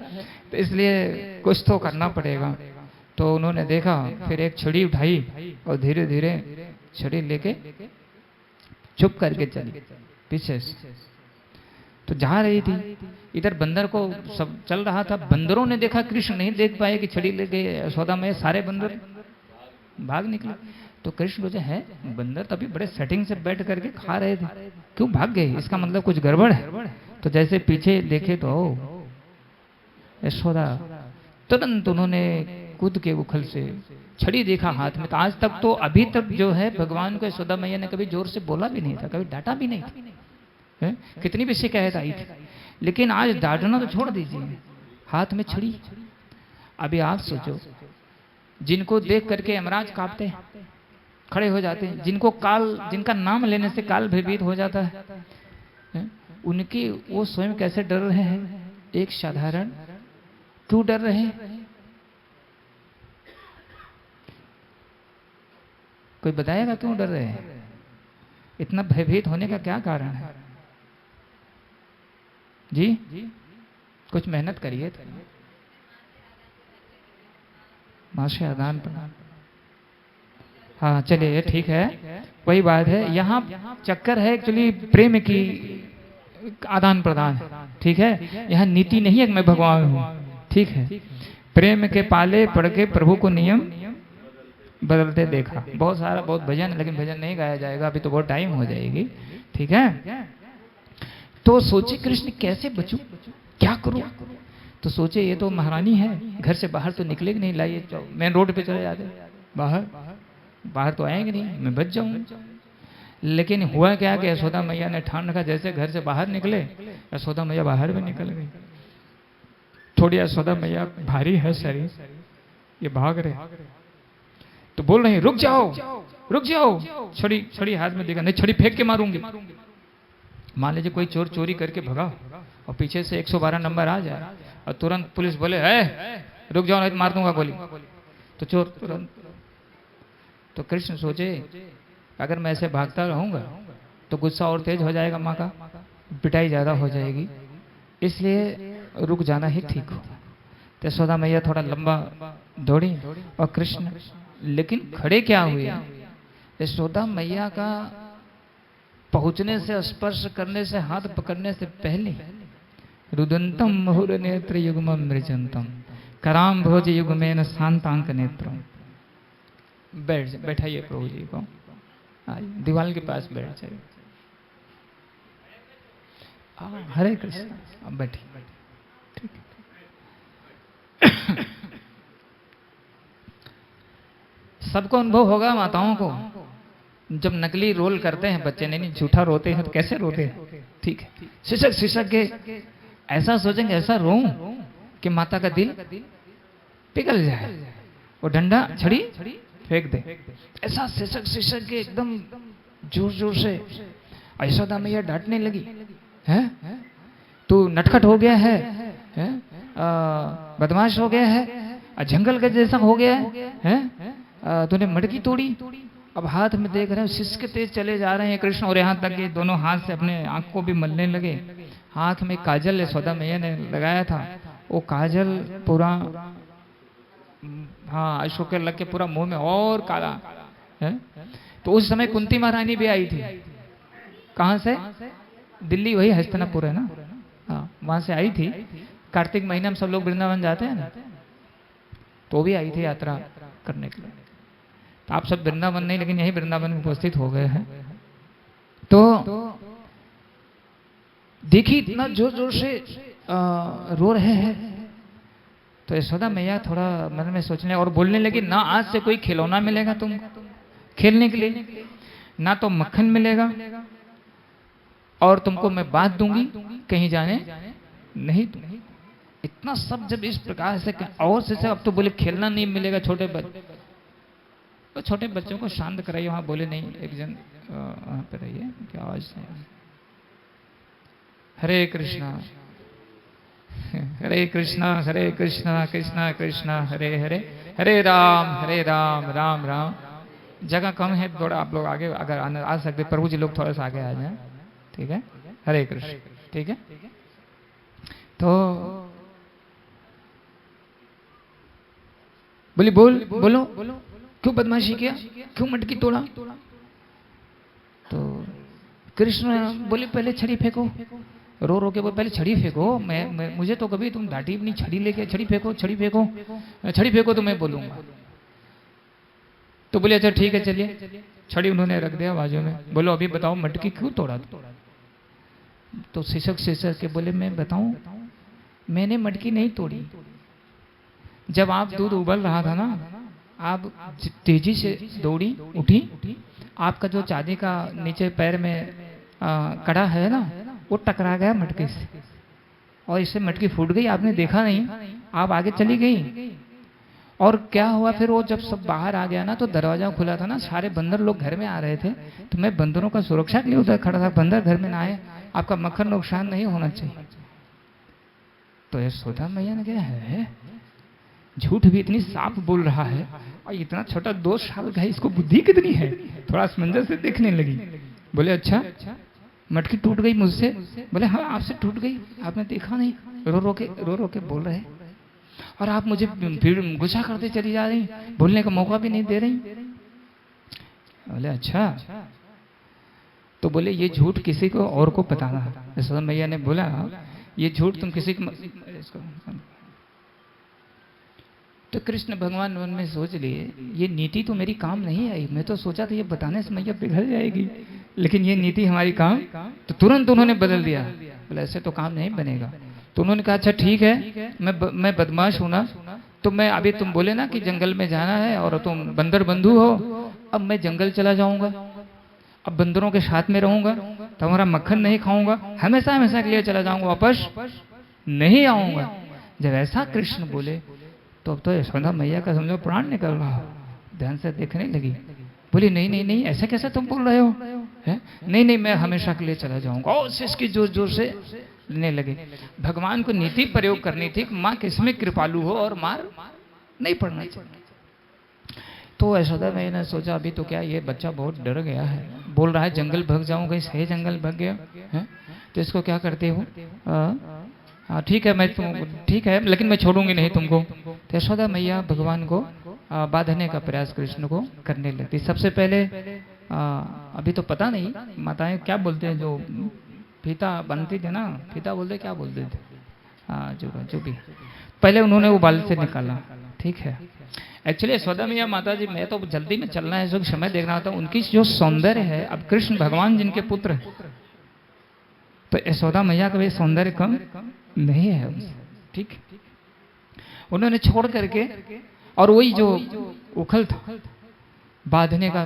तो इसलिए कुछ तो करना पड़ेगा। तो उन्होंने देखा, फिर एक छड़ी उठाई और धीरे धीरे छड़ी लेके चुप करके चली पीछे से। तो जा रही थी, इधर बंदर को सब चल रहा था। बंदरों ने देखा, कृष्ण नहीं देख पाए कि छड़ी लेके यशोदा में सारे बंदर भाग निकले। तो कृष्ण बोले, है बंदर तभी बड़े सेटिंग से बैठ करके खा रहे थे, क्यों भाग गए? इसका मतलब कुछ गड़बड़ है। तो जैसे पीछे देखे तो यशोदा, तुरंत उन्होंने कूद के उखल से छड़ी देखा हाथ में। तो आज तक तो, अभी तक जो है, भगवान को यशोदा मैया ने कभी जोर से बोला भी नहीं था, कभी डांटा भी नहीं था, कितनी भी शिकायत आई थी, लेकिन आज डांटना तो छोड़ दीजिए, हाथ में छड़ी। अभी आप सोचो, जिनको देख करके यमराज कांपते खड़े हो जाते हैं, जिनका नाम लेने से काल भयभीत हो जाता है, उनकी वो स्वयं कैसे डर रहे हैं? एक साधारण क्यों डर रहे हैं? कोई बताएगा क्यों डर रहे हैं? इतना भयभीत होने का क्या कारण है? जी कुछ मेहनत करिए। माशे आदान प्रदान, हाँ चलिए ठीक है, वही बात है। यहाँ चक्कर है एक्चुअली प्रेम की आदान प्रदान, ठीक है। यहाँ नीति नहीं है कि मैं भगवान हूँ, ठीक है। प्रेम के पाले पढ़ के प्रभु को नियम बदलते देखा। बहुत भजन, लेकिन भजन नहीं गाया जाएगा, अभी तो बहुत टाइम हो जाएगी, ठीक है। तो सोचे कृष्ण कैसे बचूं, क्या करूं? तो सोचे ये तो महारानी है, घर से बाहर तो निकलेगी नहीं, लाइए मेन रोड पे चले जाते, बाहर तो आएंगे नहीं, मैं बच जाऊं। लेकिन हुआ क्या कि यशोदा मैया ने ठान रखा, जैसे घर से बाहर निकले, यशोदा मैया बाहर भी निकल गई। थोड़ी यशोदा मैया भारी है शरीर, ये भाग रहे, तो बोल रहे रुक जाओ, छड़ी हाथ में देगा, नहीं छड़ी फेंक के मारूंगी। मान लीजिए कोई चोर चोरी करके भगा और पीछे से 112 नंबर आ जाए और तुरंत पुलिस बोले रुक जाओ नहीं तो मार दूंगा गोली, तो चोर तुरंत। तो कृष्ण सोचे अगर मैं ऐसे भागता रहूंगा तो गुस्सा और तेज हो जाएगा, माँ का पिटाई ज्यादा हो जाएगी, इसलिए रुक जाना ही ठीक हो। तो यशोदा मैया थोड़ा लंबा दौड़ी और कृष्ण, लेकिन खड़े क्या हुए? यशोदा मैया का पहुंचने से, स्पर्श करने से, हाथ पकड़ने से पहले रुदंतम मुहुर नेत्र युग्मम मृजंतम कराम भोज युग्मेन शांतांक नेत्रम। बैठाइए प्रभु जी को, दीवार के पास बैठ जाइए। हरे कृष्ण, अब बैठिए, ठीक है। सबको अनुभव होगा, माताओं को, जब नकली रोल करते हैं बच्चे, नहीं झूठा रोते हैं तो कैसे रोते हैं, ठीक है। सिसक के ऐसा सोचेंगे, ऐसा रोऊं कि माता का दिल पिघल जाए, वो डंडा छड़ी फेंक दे। ऐसा सिसक सिसक के एकदम जोर जोर से यशोदा मैया डांटने लगी, है तू नटखट हो गया है, बदमाश हो गया है, जंगल के जैसा हो गया है, तूने मटकी तोड़ी। अब हाथ में देख रहे हैं सिसके तेज चले जा रहे हैं कृष्ण, और यहाँ तक कि दोनों हाथ से अपने आंख को भी मलने लगे। आंख में काजल यशोदा मैया ने लगाया था, वो काजल पूरा हाँ अशोक के लग के पूरा मुंह में और काला है। तो उस समय कुंती महारानी भी आई थी। कहाँ से? दिल्ली, वही हस्तिनापुर है ना, हाँ वहां से आई थी। कार्तिक महीने में सब लोग वृंदावन जाते हैं ना, तो भी आई थी यात्रा करने के लिए। तो आप सब वृंदावन नहीं, लेकिन यही वृंदावन में उपस्थित हो गए हैं। तो देखी इतना जोर जोर से रो रहे हैं। तो यशोदा मैया थोड़ा मन में सोचने और बोलने लगी, ना आज से कोई खिलौना मिलेगा तुम खेलने के लिए, ना तो मक्खन मिलेगा, और तुमको मैं बात दूंगी कहीं जाने नहीं दूंगी। इतना सब जब इस प्रकार से और से अब तो बोले खेलना नहीं मिलेगा, छोटे बच्चों को शांत कराइए। वहां बोले नहीं, एक जन वहां पे रहिए, क्या आवाज है? हरे कृष्णा हरे कृष्णा हरे कृष्णा कृष्णा कृष्णा हरे हरे, हरे राम राम राम। जगह कम है, थोड़ा आप लोग आगे अगर आ सकते, प्रभु जी लोग थोड़ा सा आगे आ जाए, ठीक है? हरे कृष्ण, ठीक है? तो बोलो क्यों बदमाशी किया, क्यों मटकी तोड़ा? तो कृष्ण बोले पहले छड़ी फेंको, रो रो के बोले पहले छड़ी फेंको। मुझे तो कभी तुम डांटी भी नहीं, छड़ी लेके छड़ी फेंको तो मैं बोलूंगा। तो बोले अच्छा ठीक है चलिए। छड़ी उन्होंने रख दिया बाजू में। बोलो अभी बताओ मटकी क्यों तोड़ा? तो सिसक के बोले मैं बताऊं, मैंने मटकी नहीं तोड़ी। जब आप दूध उबल रहा था ना, आप तेजी से दौड़ी उठी, आपका जो चांदी का नीचे पैर में कड़ा है ना, वो टकरा गया मटकी से, और इससे मटकी फूट गई। आपने देखा नहीं, आप आगे चली गई। और क्या हुआ फिर? वो जब सब बाहर आ गया ना, तो दरवाजा खुला था ना, सारे बंदर लोग घर में आ रहे थे, तो मैं बंदरों का सुरक्षा के लिए उधर खड़ा था, बंदर घर में ना आए, आपका मक्खन नुकसान नहीं होना चाहिए। तो यशोदा मैया ने कहा है, झूठ भी इतनी साफ बोल रहा है, और इतना छोटा 2 साल का है, इसको बुद्धि कितनी है? थोड़ा समंजस से देखने लगी। बोले अच्छा मटकी टूट गई मुझसे? बोले हाँ आपसे टूट गई, आपने देखा नहीं? रो रो के बोल रहे, और आप मुझे फिर गुस्सा करते चली जा रही, बोलने का मौका भी नहीं दे रही। बोले अच्छा। तो बोले ये झूठ किसी को और को बताना। यशोदा मैया ने बोला ये झूठ तुम किसी को। तो कृष्ण भगवान मन में सोच लिए ये नीति तो मेरी काम नहीं आई। मैं तो सोचा था ये बताने से मैया पिघल जाएगी, लेकिन ये नीति हमारी काम। तो तुरंत उन्होंने बदल दिया, बोले ऐसे तो काम नहीं बनेगा। तो उन्होंने कहा अच्छा ठीक है, मैं बदमाश हूं ना, तो मैं अभी तुम बोले ना कि जंगल में जाना है और तुम बंदर बंधु हो, अब मैं जंगल चला जाऊंगा, अब बंदरों के साथ में रहूंगा, तुम्हारा मक्खन नहीं खाऊंगा, हमेशा हमेशा के लिए चला जाऊंगा, वापस नहीं आऊंगा। जब ऐसा कृष्ण बोले तो यशोदा मैया का समझो प्राण निकल रहा, ध्यान से देखने लगी। बोली नहीं नहीं नहीं, ऐसा कैसे तुम बोल रहे हो? है? नहीं मैं हमेशा के लिए चला जाऊंगा। और इसकी जोर जोर से लेने लगे। भगवान को नीति प्रयोग करनी थी, माँ किसमें कृपालु हो और मार नहीं पड़ना चाहिए। तो यशोदा मैया ने सोचा अभी तो क्या, ये बच्चा बहुत डर गया है, बोल रहा है जंगल भाग जाऊंगा, सही जंगल भाग गया है, तो इसको क्या करते हो? हाँ ठीक है, मैं ठीक है, लेकिन मैं छोड़ूंगी नहीं तुमको। तो यशोदा मैया भगवान को बांधने का प्रयास कृष्ण को करने लगती। सबसे पहले अभी तो पता नहीं माताएं क्या बोलते हैं, जो फीता बनती थे ना, फीता बोलते क्या बोलते थे, हाँ जो भी, पहले उन्होंने वो बाल से निकाला, ठीक है। एक्चुअली यशोदा मैया माता जी, मैं तो जल्दी में चलना है, जो समय देखना होता है, उनकी जो सौंदर्य है, अब कृष्ण भगवान जिनके पुत्र है, तो यशोदा मैया का भी सौंदर्य कम नहीं है, ठीक। उन्होंने छोड़ करके, और वही जो उखल था बांधने का,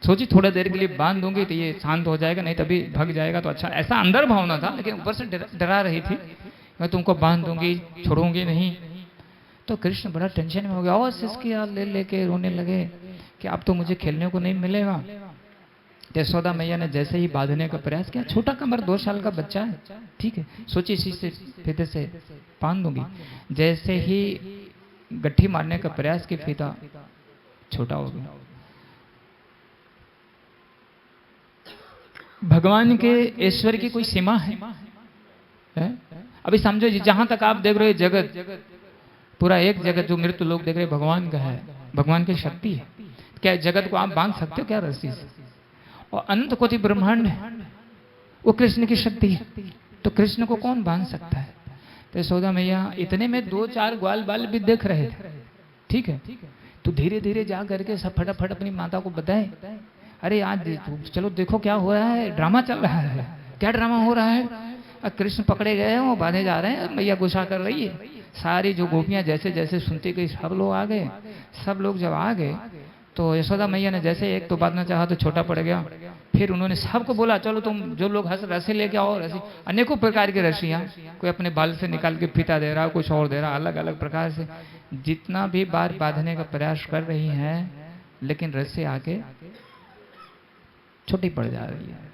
सोची थोड़ा देर के लिए बांध दूंगी तो ये शांत हो जाएगा, नहीं तभी भाग जाएगा तो अच्छा, ऐसा अंदर भावना था, लेकिन ऊपर से डरा रही थी, मैं तुमको बांध दूंगी, छोड़ूंगी नहीं। तो कृष्ण बड़ा टेंशन में हो गया और सिसकी ले लेके रोने लगे कि अब तो मुझे खेलने को नहीं मिलेगा। यशोदा मैया ने जैसे ही बांधने का प्रयास किया, छोटा कमर 2 साल का बच्चा है, ठीक है, सोची इसी से फीते से बांध दूंगी। जैसे ही गट्ठी मारने का प्रयास की, फीता छोटा हो गया। भगवान के ऐश्वर्य की कोई सीमा है? अभी समझो जी, जहां तक आप देख रहे हो जगत, पूरा एक जगत जो मृत्यु लोग देख रहे भगवान का है, भगवान की शक्ति है। क्या जगत को आप बांध सकते हो क्या रस्सी से? और अनंत कोटि ब्रह्मांड है, वो कृष्ण की शक्ति है, तो कृष्ण को कौन बांध सकता है? तो यशोदा मैया इतने में 2-4 ग्वाल बाल भी देख रहे थे, ठीक है, तो धीरे धीरे जा करके सब फटाफट अपनी माता को बताए, अरे आज चलो देखो क्या हो रहा है, ड्रामा चल रहा है। क्या ड्रामा हो रहा है? कृष्ण पकड़े गए हैं, वो बांधे जा रहे हैं, मैया गुस्सा कर रही है। सारी जो गोपियां जैसे जैसे सुनती गई, सब लोग आ गए। सब लोग जब आ गए तो यशोदा मैया ने जैसे एक तो बांधना चाहा तो छोटा पड़ गया। फिर उन्होंने सबको बोला, चलो तुम जो लोग हंस रस्सी लेके आओ, रस्सी, अनेकों प्रकार की रस्सियां, कोई अपने बाल से निकाल के फीता दे रहा, कुछ और दे रहा, अलग अलग प्रकार से जितना भी बार बांधने का प्रयास कर रही हैं, लेकिन रस्सी आके छोटी पड़ जा रही है।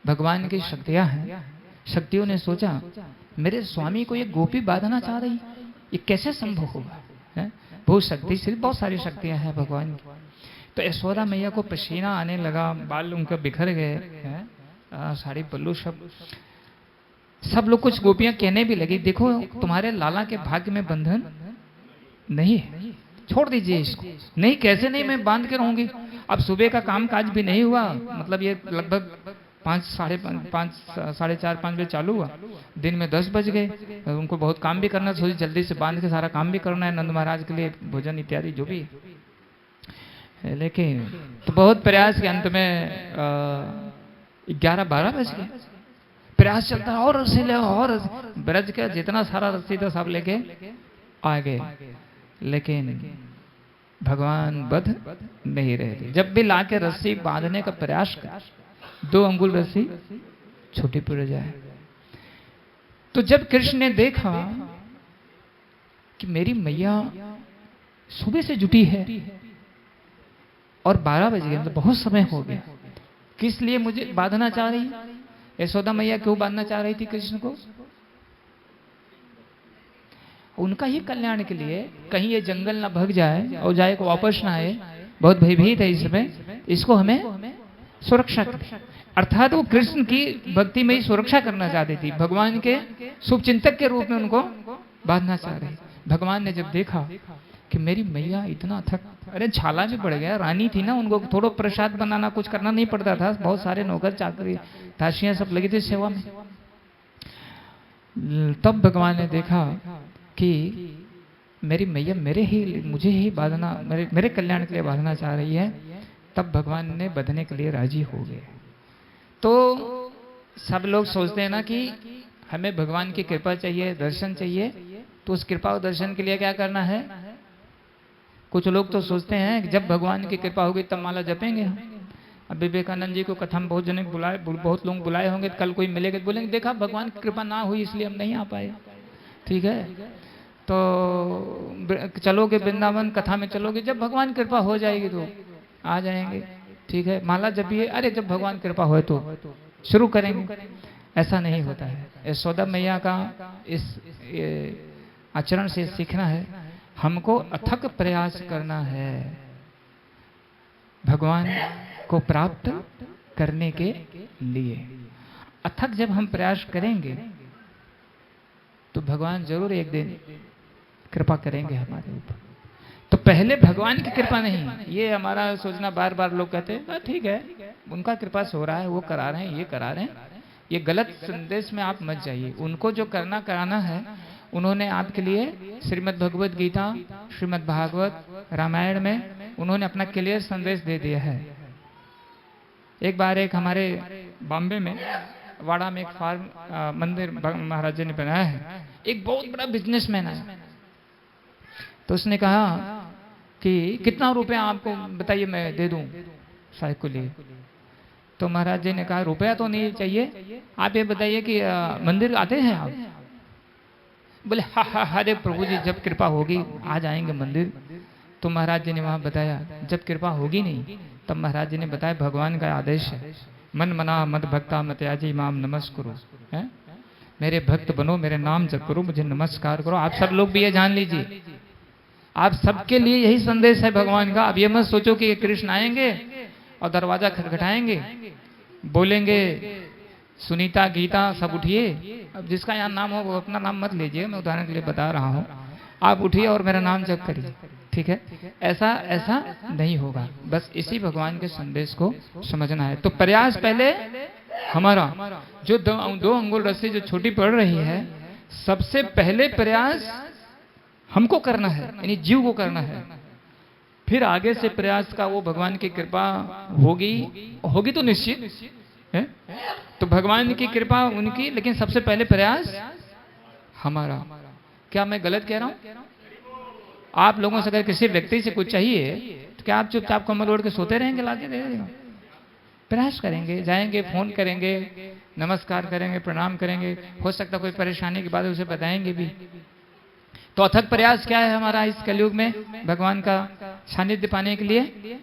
भगवान की शक्तियां हैं। शक्तियों ने सोचा, मेरे स्वामी को ये गोपी बांधना चाह रही, ये कैसे संभव होगा? है बहुत शक्ति, सिर्फ बहुत सारी शक्तियां हैं भगवान की। तो यशोदा मैया को पसीना आने लगा, बाल उनका बिखर गए, साड़ी पल्लू सब लोग, कुछ गोपियां कहने भी लगी, देखो तुम्हारे लाला के भाग्य में बंधन नहीं है, छोड़ दीजिए इसको। नहीं, कैसे नहीं, मैं बांध के रहूंगी। अब सुबह का काम काज भी नहीं हुआ, मतलब ये लगभग 5, साढ़े 4-5 बजे चालू हुआ, दिन में 10 बज गए। उनको बहुत काम भी करना, सोची जल्दी से बांध के सारा काम भी करना है, नंद महाराज के लिए भोजन इत्यादि जो भी। लेकिन तो बहुत प्रयास के अंत में 11-12 बज गए। प्रयास चलता है, और रस्सी ले, और ब्रज का जितना सारा रस्सी था सब लेके आ गए, लेकिन भगवान बध नहीं रहे थे। जब भी लाके रस्सी बांधने का प्रयास कर, 2 अंगुल रस्सी छोटी पड़ जाए। तो जब कृष्ण ने देखा कि मेरी मैया सुबह से जुटी है और 12 बज गए, मतलब बहुत समय हो गया, किस लिए मुझे बांधना चाह रही? यशोदा मैया क्यों बांधना चाह रही थी कृष्ण को? उनका ही कल्याण के लिए, कहीं ये जंगल ना भग जाए और जाए को वापस ना आए, बहुत भयभीत है इसमें, इसको हमें सुरक्षा, अर्थात वो कृष्ण की भक्ति में ही सुरक्षा करना चाहती थी। भगवान के शुभचिंतक के रूप में उनको बांधना चाह रही। भगवान ने जब देखा कि मेरी मैया इतना थक, अरे छाला भी पड़ गया, रानी थी ना, उनको थोड़ा प्रसाद बनाना कुछ करना नहीं पड़ता था, बहुत सारे नौकर चाकरी दासियां सब लगी थी सेवा में। तब भगवान ने देखा कि मेरी मैया मुझे ही बांधना, मेरे कल्याण के लिए बांधना चाह रही है। तब भगवान ने बंधने के लिए राजी हो गए। तो सब लोग सोचते हैं ना कि हमें भगवान की कृपा चाहिए, दर्शन चाहिए, तो उस कृपा और दर्शन के लिए क्या करना है? कुछ लोग तो सोचते हैं कि जब भगवान की कृपा होगी तब माला जपेंगे हम। अब विवेकानंद जी को कथा में बहुत जने बुलाए, बहुत लोग बुलाए होंगे, कल कोई मिलेगा बोलेंगे देखा भगवान की कृपा ना हुई इसलिए हम नहीं आ पाए। ठीक है, तो चलोगे वृंदावन, कथा में चलोगे, जब भगवान की कृपा हो जाएगी तो आ जाएंगे। ठीक है, माला जपिए, अरे जब भगवान कृपा हो तो शुरू करेंगे। ऐसा नहीं होता है। यशोदा मैया का इस आचरण से सीखना है, हमको अथक प्रयास करना है भगवान को प्राप्त करने के लिए। अथक जब हम प्रयास करेंगे तो भगवान जरूर एक दिन कृपा करेंगे हमारे ऊपर। तो पहले भगवान की कृपा नहीं, ये हमारा सोचना, बार बार लोग कहते हैं ठीक है उनका कृपा से हो रहा है, वो करा रहे हैं, ये करा रहे हैं, ये गलत संदेश में आप मत जाइए। उनको जो करना कराना है उन्होंने आपके लिए श्रीमद् भगवद गीता, श्रीमद् भागवत, रामायण में उन्होंने अपना क्लियर संदेश दे दिया है। एक बार एक हमारे बॉम्बे में वाड़ा में एक फार्म मंदिर महाराज जी ने बनाया है, एक बहुत बड़ा बिजनेसमैन है। तो उसने कहा कि कितना रुपया आपको बताइए मैं दे दूं साहिब को लिए। तो महाराज जी ने कहा रुपया तो नहीं चाहिए, आप ये बताइए कि मंदिर आते हैं आप? बोले हा हा अरे प्रभु जी जब कृपा होगी आ जाएंगे मंदिर। तो महाराज जी ने वहां बताया जब कृपा होगी नहीं, तब महाराज जी ने बताया भगवान का आदेश है, मन मना मत भक्ता मत याजी माम नमस्कुरु, है मेरे भक्त बनो, मेरे नाम जप करो, मुझे नमस्कार करो। आप सब लोग भी ये जान लीजिए, आप सबके लिए यही संदेश है भगवान का। अब ये मत सोचो कि कृष्ण आएंगे और दरवाजा खटखटाएंगे, बोलेंगे सुनीता गीता सब उठिए। अब जिसका यहाँ नाम हो वो अपना नाम मत लीजिए, मैं उदाहरण के लिए बता रहा हूँ। आप उठिए और मेरा नाम जप करिए, ठीक है? ऐसा ऐसा नहीं होगा। बस इसी भगवान के संदेश को समझना है। तो प्रयास पहले हमारा, जो दो अंगुल रस्सी जो छोटी पड़ रही है, सबसे पहले प्रयास हमको करना है, यानी जीव को करना है। फिर आगे से प्रयास का वो भगवान की कृपा होगी तो निश्चित है। तो भगवान की कृपा उनकी, लेकिन सबसे पहले प्रयास हमारा। क्या मैं गलत कह रहा हूं? आप लोगों से अगर किसी व्यक्ति से कुछ चाहिए तो क्या आप चुपचाप कमर ओढ़ के सोते रहेंगे? लाके दे देगा? प्रयास करेंगे, जाएंगे, फोन करेंगे, नमस्कार करेंगे, प्रणाम करेंगे। हो सकता कोई परेशानी की बात उसे बताएंगे भी। तो अथक प्रयास क्या है हमारा इस कलयुग में भगवान का सानिध्य पाने के लिए?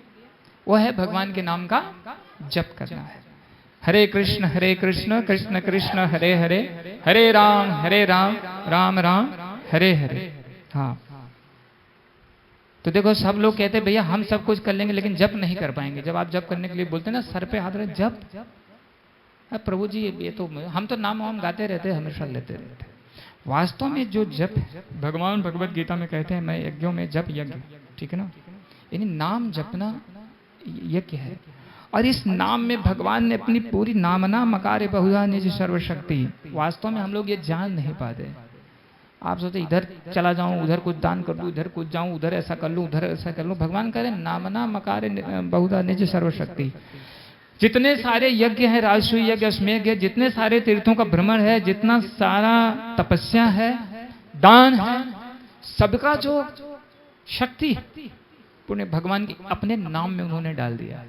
वो है भगवान के नाम का जप करना है। हरे कृष्ण कृष्ण कृष्ण हरे हरे, हरे राम राम राम हरे हरे। हाँ, तो देखो सब लोग कहते हैं भैया हम सब कुछ कर लेंगे लेकिन जप नहीं कर पाएंगे। जब आप जप करने के लिए बोलते हैं ना, सर पे हाथ रहे जप, प्रभु जी ये तो हम तो नाम वाम गाते रहते, हमेशा लेते रहते। वास्तव में जो जप भगवान भगवत गीता में कहते हैं, मैं यज्ञों में जप यज्ञ, ठीक है ना, यानी नाम जपना यज्ञ है। और इस नाम में भगवान ने अपनी पूरी नामना मकारे बहुधा निज सर्वशक्ति। वास्तव में हम लोग ये जान नहीं पाते। आप सोचते इधर चला जाऊं, उधर कुछ दान कर दूं, इधर कुछ जाऊं, उधर ऐसा कर लूं, उधर ऐसा कर लूं। भगवान कह रहे नामना मकारे बहुधा निज सर्वशक्ति। जितने सारे यज्ञ हैं, राजसूय यज्ञ, अश्वमेध यज्ञ, जितने सारे तीर्थों का भ्रमण है, जितना सारा तपस्या है, दान है, सबका जो शक्ति पुण्य भगवान की अपने नाम में उन्होंने डाल दिया।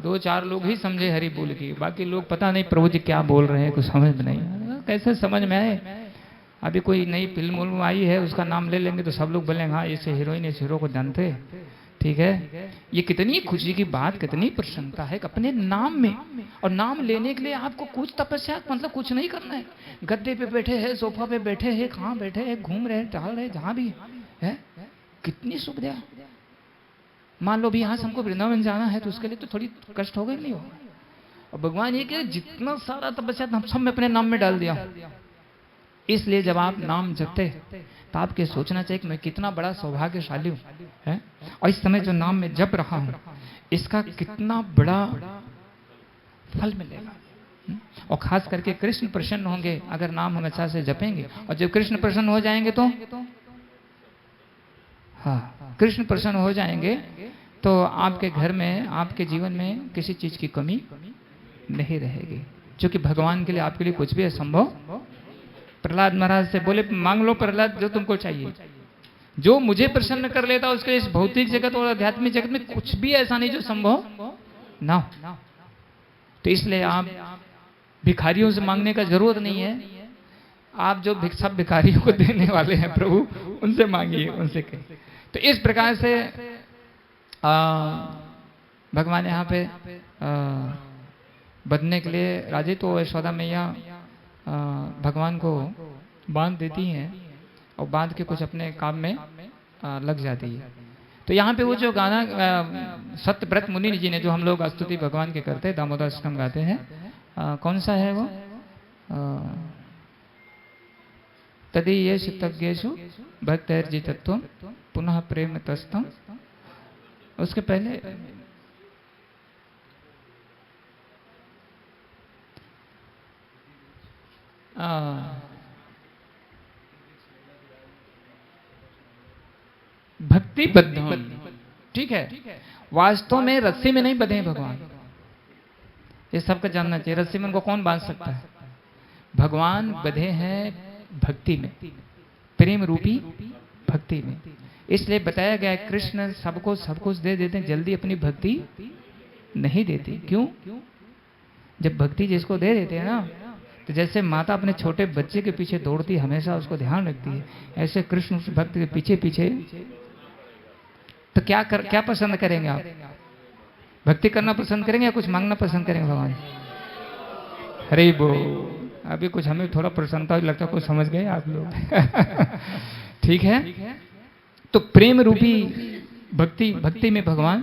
दो चार लोग ही समझे हरि बोल की, बाकी लोग पता नहीं प्रभु जी क्या बोल रहे हैं, कुछ समझ में नहीं। कैसे समझ में आए? अभी कोई नई फिल्म आई है, उसका नाम ले लेंगे तो सब लोग बोलेंगे हाँ इसे हीरोइन इस हीरो को जानते, ठीक है। ये कितनी खुशी की बात, कितनी प्रसन्नता है अपने नाम में। और नाम लेने के लिए आपको कुछ तपस्या मतलब कुछ नहीं करना है। गद्दे पे बैठे हैं, सोफा पे बैठे हैं, कहाँ बैठे हैं, घूम रहे, टहल रहे, जहाँ भी है, कितनी सुविधा। मान लो भी यहाँ से हमको वृंदावन जाना है तो उसके लिए तो थोड़ी कष्ट होगा, नहीं होगा। और भगवान ये कह जितना सारा तपस्या हम सब में अपने नाम में डाल दिया। इसलिए जब आप नाम जपते तो आपके सोचना चाहिए कि मैं कितना बड़ा सौभाग्यशाली हूँ, है। और इस समय जो नाम में जप रहा हूँ इसका कितना बड़ा फल मिलेगा। और खास करके कृष्ण प्रसन्न होंगे अगर नाम हम अच्छा से जपेंगे। और जब कृष्ण प्रसन्न हो जाएंगे तो हाँ, कृष्ण प्रसन्न हो जाएंगे तो आपके घर में, आपके जीवन में किसी चीज की कमी नहीं रहेगी। क्योंकि भगवान के लिए आपके लिए कुछ भी असंभव। प्रहलाद महाराज से बोले मांग लो प्रहलाद जो तुमको चाहिए। जो मुझे प्रसन्न कर लेता उसके इस भौतिक जगत और आध्यात्मिक जगत में कुछ भी ऐसा नहीं जो संभव ना हो। तो इसलिए आप भिखारियों से मांगने का जरूरत नहीं है। आप जो सब भिखारियों को देने वाले हैं प्रभु, उनसे मांगिए, उनसे कहिए। तो इस प्रकार से भगवान यहाँ पे बदने के लिए राजी। तो यशोदा मैया भगवान को बांध देती हैं और बांध के कुछ अपने काम में लग जाती है। तो यहाँ पे वो जो गाना सत्यव्रत मुनि जी ने, जो हम लोग स्तुति भगवान के करते हैं, दामोदर अष्टकम गाते हैं, कौन सा है वो? तदीयेषु तज्ञेषु भक्तैर्जितत्वं पुनः प्रेम तस्थम। उसके पहले भक्ति बद्धम, ठीक है। वास्तव में रस्सी में नहीं बंधे भगवान, ये सबका जानना चाहिए। रस्सी में उनको कौन बांध सकता है? भगवान बंधे हैं भक्ति में, प्रेम रूपी भक्ति में। इसलिए बताया गया कृष्ण सबको सब कुछ दे देते हैं, जल्दी अपनी भक्ति नहीं देते। क्यों? जब भक्ति जिसको दे देते हैं ना तो जैसे माता अपने छोटे बच्चे के पीछे दौड़ती, हमेशा उसको ध्यान रखती है, ऐसे कृष्ण उस भक्त के पीछे पीछे। तो क्या पसंद करेंगे आप? भक्ति करना पसंद करेंगे या कुछ मांगना पसंद करेंगे भगवान? हरे बोल। अभी कुछ हमें थोड़ा प्रसन्नता लगता है, कुछ समझ गए आप लोग। ठीक है। तो प्रेम रूपी भक्ति में भगवान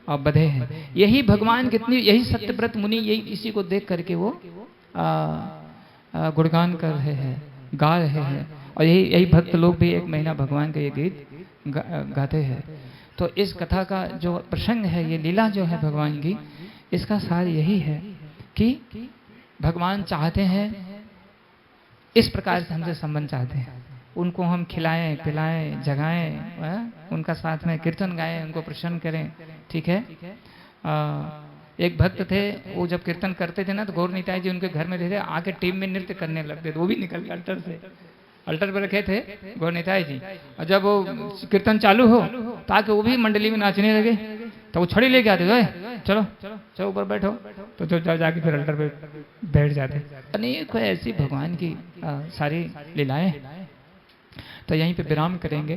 और बधे हैं। यही भगवान कितनी, यही सत्यव्रत मुनि यही इसी को देख करके वो गुणगान कर रहे हैं, गा रहे हैं। और यही भक्त लोग भी 1 महीना भगवान का ये गीत गाते हैं। तो इस कथा का जो प्रसंग है, ये लीला जो है भगवान की, इसका सार यही है कि भगवान चाहते हैं, इस प्रकार से हमसे संबंध चाहते हैं। उनको हम खिलाएं, पिलाएं, जगाएं, उनका साथ में कीर्तन गाएं, उनको प्रसन्न करें। ठीक है। एक भक्त थे, वो जब कीर्तन करते थे ना, तो गौर निताई जी उनके घर में थे, आके टीम में नृत्य करने लगते थे। वो भी निकल के अल्टर पर रखे थे गौर निताई जी। और जब वो कीर्तन चालू हो, ताकि वो भी मंडली में नाचने लगे, तो वो छड़ी लेके आते थे, चलो चलो ऊपर बैठो, तो जो जाके फिर अल्टर पे बैठ जाते। अनेक ऐसी भगवान की सारी लीलाएं। तो यहीं पे विराम करेंगे,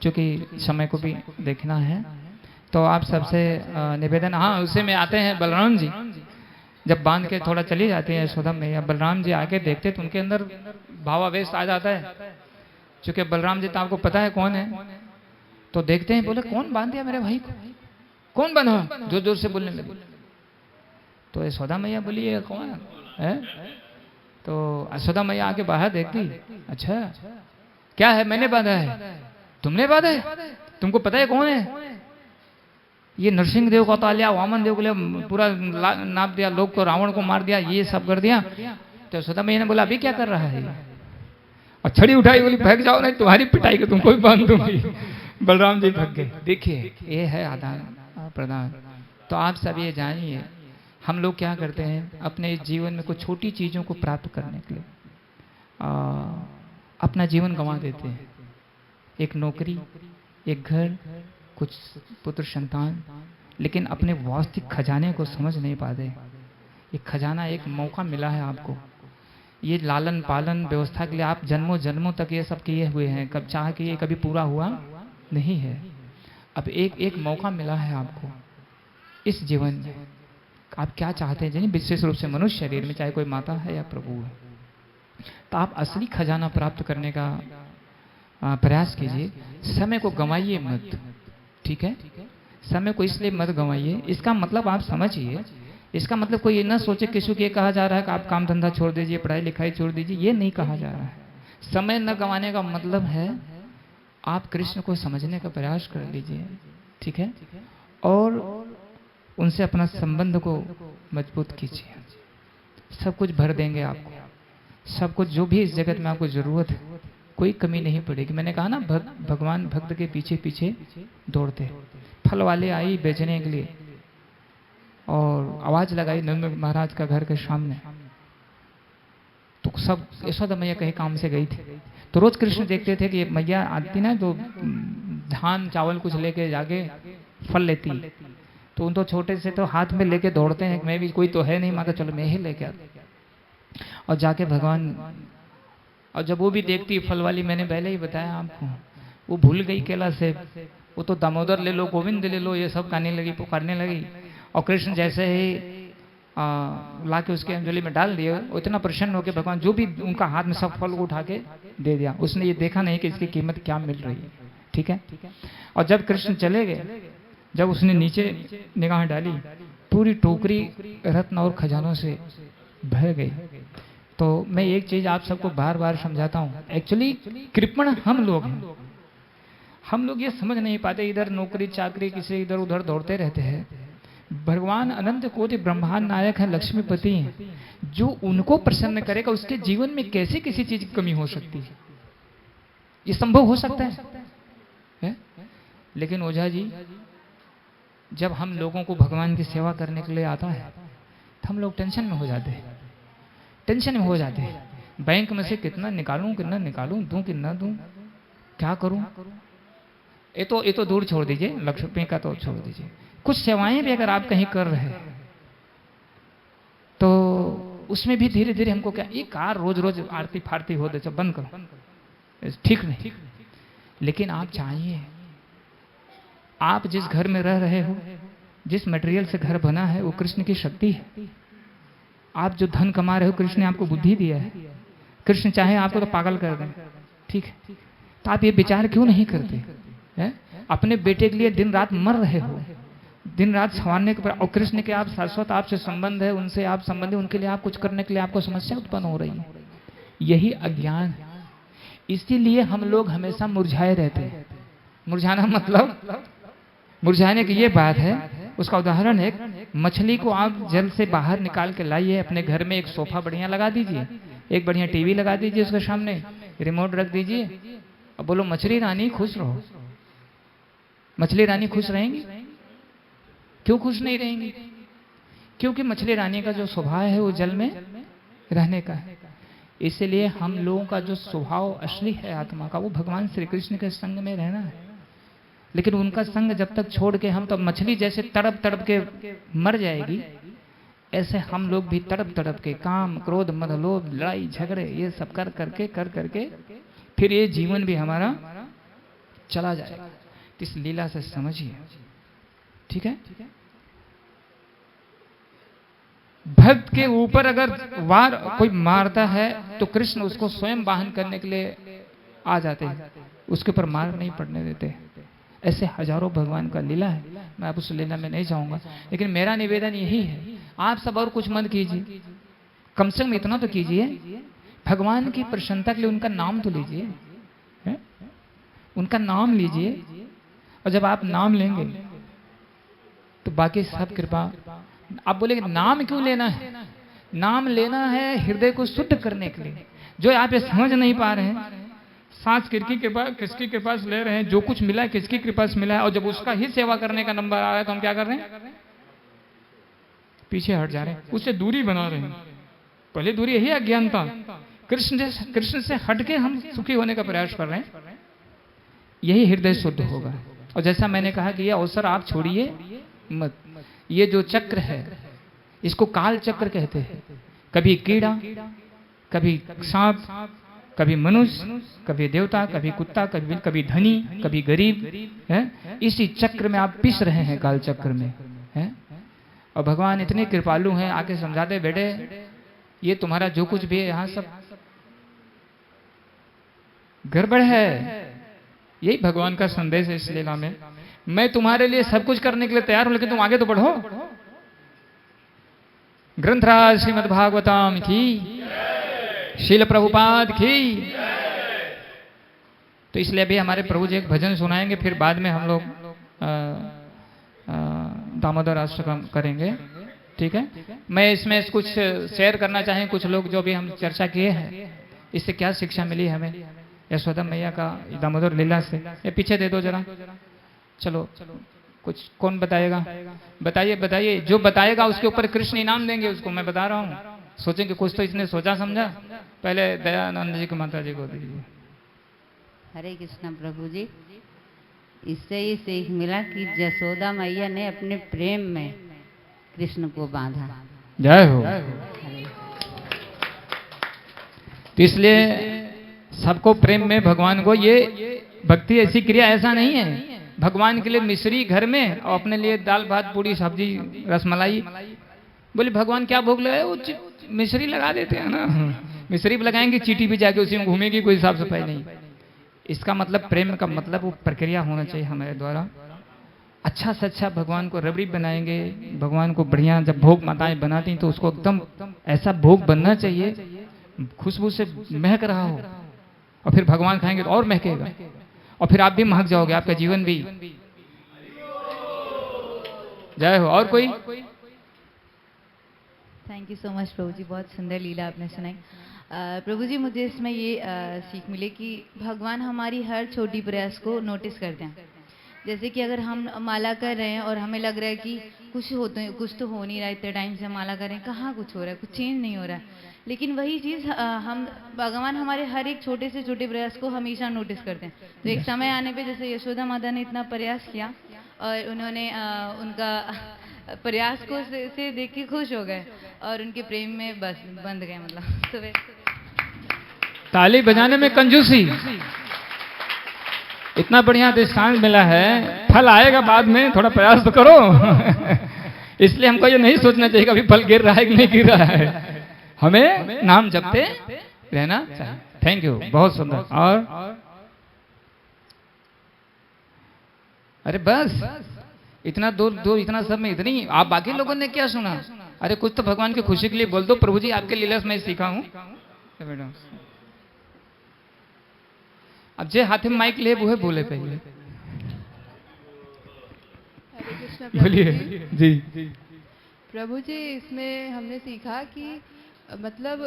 चूँकि समय को भी देखना है। तो आप सबसे निवेदन, हाँ उसे में आते हैं बलराम जी, जब बांध के थोड़ा चली जाती है यशोदा मैया, बलराम जी आके देखते तो उनके अंदर भावावेश आ जाता है। चूँकि बलराम जी तो आपको पता है कौन है, तो देखते हैं, बोले कौन बांध दिया मेरे भाई को, कौन बांधा? जोर जोर से बोलने लगे। तो यशोदा मैया बोली ये कौन है? तो यशोदा मैया आके बाहर देखती, अच्छा क्या है, मैंने बांधा है? तुमने बांधा है? तुमको पता है कौन है? ये नरसिंह देव को उतार लिया, वामन देव को लिया, पूरा नाप दिया, लोग को, रावण को मार दिया, ये सब कर दिया। तो यशोदा मैया ने बोला अभी क्या कर रहा है? और छड़ी उठाई, बोली भाग जाओ, नहीं तुम्हारी पिटाई को तुमको भी बांध दूंगी। बलराम जी भाग गए। देखिए ये है आदान प्रदान। तो आप सब ये जानिए, हम लोग क्या करते हैं अपने इस जीवन में कुछ छोटी चीज़ों को प्राप्त करने के लिए अपना जीवन गंवा देते हैं। एक नौकरी, एक घर, कुछ पुत्र संतान, लेकिन अपने वास्तविक खजाने को समझ नहीं पाते। एक खजाना, एक मौका मिला है आपको, ये लालन पालन व्यवस्था के लिए आप जन्मों जन्मों तक ये सब किए हुए हैं, कब चाह के ये कभी पूरा हुआ नहीं है। अब एक मौका मिला है आपको इस जीवन में, आप क्या चाहते हैं, विशेष रूप से मनुष्य शरीर में, चाहे कोई माता है या प्रभु है, तो आप असली खजाना प्राप्त करने का प्रयास कीजिए। समय को गंवाइए मत, ठीक है? समय को इसलिए मत गंवाइए, इसका मतलब आप समझिए, इसका मतलब कोई ये ना सोचे किसी को ये कहा जा रहा है कि आप काम धंधा छोड़ दीजिए, पढ़ाई लिखाई छोड़ दीजिए, ये नहीं कहा जा रहा है। समय न गंवाने का मतलब है आप कृष्ण को समझने का प्रयास कर लीजिए, ठीक है? और उनसे अपना संबंध को मजबूत कीजिए। सब कुछ भर देंगे आपको, सब कुछ जो भी इस जगत में आपको जरूरत है, कोई कमी नहीं पड़ेगी। मैंने कहा ना, भगवान भक्त के पीछे पीछे दौड़ते। फल वाले आई बेचने के लिए और आवाज लगाई नंद महाराज का घर के सामने, तो सब यशोदा मैया कहीं काम से गई थी, तो रोज कृष्ण देखते थे कि मैया आती ना, तो धान चावल कुछ लेके जाके फल लेती, तो उन तो छोटे से तो हाथ में लेके दौड़ते हैं, मैं भी, कोई तो है नहीं, माता चलो मैं ही लेके आती, और जाके भगवान, और जब वो भी देखती फल वाली, मैंने पहले ही बताया आपको, वो भूल गई केला से, वो तो दामोदर ले लो, गोविंद ले लो, ये सब गाने लगी, पुकारने लगी। और कृष्ण जैसे ही ला के उसके अंजलि में डाल दिए, वो इतना प्रसन्न हो के भगवान जो भी उनका हाथ में सब फल को उठा के दे दिया। उसने ये देखा नहीं कि इसकी कीमत क्या मिल रही है, ठीक है? और जब कृष्ण चले गए, जब उसने नीचे निगाह डाली, पूरी टोकरी रत्न और खजानों से भर गई। तो मैं एक चीज आप सबको बार बार समझाता हूँ, एक्चुअली कृपण हम लोग हैं, हम लोग ये समझ नहीं पाते, इधर नौकरी चाकरी किसी इधर उधर दौड़ते रहते हैं। भगवान अनंत कोटि ब्रह्मांड नायक है, लक्ष्मीपति हैं, जो उनको प्रसन्न करेगा उसके जीवन में कैसे किसी चीज की कमी हो सकती है? ये संभव हो सकता है? लेकिन ओझा जी, जब हम लोगों को भगवान की सेवा करने के लिए आता है तो हम लोग टेंशन में हो जाते हैं, टेंशन में हो जाते हैं। बैंक में से कितना निकालूं दूं कि ना दूं, क्या करूं? ये तो दूर छोड़ दीजिए, लक्ष्मी का तो छोड़ दीजिए, कुछ सेवाएं भी अगर आप कहीं कर रहे हैं तो उसमें भी धीरे धीरे हमको क्या, ये कार रोज रोज आरती फारती हो दे, सब बंद करो, ठीक नहीं। लेकिन आप चाहिए, आप जिस घर में रह रहे हो, जिस मटेरियल से घर बना है, वो कृष्ण की शक्ति है। आप जो धन कमा रहे हो, कृष्ण ने आपको बुद्धि दिया है। कृष्ण चाहे आपको तो पागल कर दें, ठीक है, तो आप ये विचार क्यों नहीं करते हैं? अपने बेटे के लिए दिन रात मर रहे हो, दिन रात संवारने के, और कृष्ण के आप शाश्वत आपसे संबंध है, उनसे आप संबंधी, उनके लिए आप कुछ करने के लिए आपको समस्या उत्पन्न हो रही है। यही अज्ञान है। इसीलिए हम लोग हमेशा मुरझाए रहते हैं। मुरझाना मतलब, मुरझाने की ये बात है, उसका उदाहरण है, मछली को आप जल से बाहर निकाल के लाइए, अपने घर में एक सोफा बढ़िया लगा दीजिए, एक बढ़िया टीवी लगा दीजिए, उसके सामने रिमोट रख दीजिए, और बोलो मछली रानी खुश रहो। मछली रानी खुश रहेंगी? क्यों खुश नहीं रहेंगी? क्योंकि मछली रानी का जो स्वभाव है वो जल में रहने का है। इसलिए हम लोगों का जो स्वभाव असली है आत्मा का, वो भगवान श्री कृष्ण के संग में रहना है। लेकिन उनका संग जब तक छोड़ के हम तो मछली जैसे तड़प तड़प के मर जाएगी, ऐसे हम लोग भी तड़प तड़प के काम, क्रोध, मद, लोभ, लड़ाई झगड़े, ये सब कर करके फिर ये जीवन भी हमारा चला जाएगा। इस लीला से समझिए, ठीक है। भक्त के ऊपर अगर वार कोई मारता है तो कृष्ण उसको स्वयं वाहन करने के लिए आ जाते हैं, उसके ऊपर मार नहीं पड़ने देते। ऐसे हजारों भगवान का लीला है, मैं अब उस लीला में नहीं जाऊंगा। लेकिन मेरा निवेदन यही है, आप सब और कुछ मत कीजिए, कम से कम इतना तो कीजिए, भगवान की प्रसन्नता के लिए उनका नाम तो लीजिए, उनका नाम लीजिए। और जब आप नाम लेंगे तो बाकी सब कृपा। आप बोलेंगे नाम क्यों लेना है? नाम लेना है हृदय को शुद्ध करने के लिए। जो आप ये समझ नहीं पा रहे हैं, सांस किसकी के पास ले रहे हैं, जो कुछ मिला है किसकी कृपा से मिला है, और जब उसका ही सेवा करने का नंबर आ रहा है तो हम क्या कर रहे हैं? पीछे हट जा रहे हैं, उससे दूरी बना रहे हैं। पहले दूरी यही अज्ञानता। कृष्ण से हटके हम सुखी होने का प्रयास कर रहे हैं, यही हृदय शुद्ध होगा। और जैसा मैंने कहा कि ये अवसर आप छोड़िए मत। ये जो चक्र है इसको काल चक्र कहते हैं। कभी कीड़ा, कभी सांप, कभी मनुष्य, कभी देवता, कभी कुत्ता, कभी धनी, कभी गरीब है। इसी चक्र में आप पिस रहे हैं, काल चक्र में है। और भगवान इतने कृपालु हैं, आके समझाते, बेटे ये तुम्हारा जो कुछ भी है यहाँ सब गड़बड़ है। यही भगवान का संदेश है इस लीला में। मैं तुम्हारे लिए सब कुछ करने के लिए तैयार हूं, लेकिन तुम आगे तो बढ़ो। ग्रंथराज श्रीमद् भागवतम की, शील प्रभुपाद की। तो इसलिए अभी हमारे प्रभु जी एक भजन सुनाएंगे, फिर बाद में हम लोग दामोदर अष्टकम करेंगे, ठीक है। मैं इसमें कुछ शेयर करना चाहें, कुछ लोग जो भी हम चर्चा किए हैं, इससे क्या शिक्षा मिली हमें यशोदा मैया का दामोदर लीला से। ये पीछे दे दो जरा, चलो कुछ कौन बताएगा? बताइए। जो बताएगा उसके ऊपर कृष्ण इनाम देंगे उसको, मैं बता रहा हूँ। सोचेंगे कुछ तो इसने सोचा समझा। पहले दयानंद जी को, माता जी को दीजिए। हरे कृष्ण प्रभु जी। इससे ही सीख मिला कि यशोदा मैया ने अपने प्रेम में कृष्ण को बांधा। जय हो। तो इसलिए सबको प्रेम में भगवान को, ये भक्ति ऐसी क्रिया ऐसा नहीं है भगवान के लिए मिश्री घर में और अपने लिए दाल भात पूरी सब्जी रसमलाई। बोले भगवान क्या भोग लगाए? वो मिश्री लगा देते हैं ना, मिश्री भी लगाएंगे, चीटी भी जाके उसी में घूमेगी, कोई साफ सफाई नहीं। इसका मतलब प्रेम का मतलब वो प्रक्रिया होना चाहिए हमारे द्वारा। अच्छा से अच्छा भगवान को रबड़ी बनाएंगे, भगवान को बढ़िया जब भोग माताएं बनाती तो उसको एकदम ऐसा भोग बनना चाहिए खुशबू से महक रहा हो, और फिर भगवान खाएंगे तो और महकेगा, और फिर आप भी महक जाओगे, आपका जीवन भी। जय हो। और कोई? थैंक यू सो मच प्रभु जी, बहुत सुंदर लीला आपने सुनाई। प्रभु जी मुझे इसमें ये सीख मिले कि भगवान हमारी हर छोटी प्रयास को नोटिस करते हैं। जैसे कि अगर हम माला कर रहे हैं और हमें लग रहा है कि कुछ तो हो नहीं रहा है, इतने टाइम से माला कर रहे हैं, कहाँ कुछ हो रहा है, कुछ चेंज नहीं हो रहा है। लेकिन वही चीज़ हम भगवान हमारे हर एक छोटे से छोटे प्रयास को हमेशा नोटिस करते हैं। तो एक समय आने पे जैसे यशोदा माता ने इतना प्रयास किया और उन्होंने उनका प्रयास को से देख के खुश हो गए और उनके प्रेम में बस बंध गए, मतलब तो ताली बजाने में कंजूसी। इतना बढ़िया दृष्टांत मिला है, फल आएगा बाद में, थोड़ा प्रयास तो करो। इसलिए हमको ये नहीं सोचना चाहिए कि अभी फल गिर रहा है कि नहीं गिर रहा है, हमें नाम जपते रहना चाहिए। थैंक यू, बहुत सुंदर। और अरे बस इतना दूर इतना सब में इतनी, आप बाकी लोगों ने क्या सुना? अरे कुछ तो भगवान की खुशी के लिए बोल दो। प्रभु जी आपके लीला से मैं सीखा हूँ। अब जे हाथ में माइक ले वो है, बोले पहले बोलिए जी। प्रभु जी, इसमें हमने सीखा कि मतलब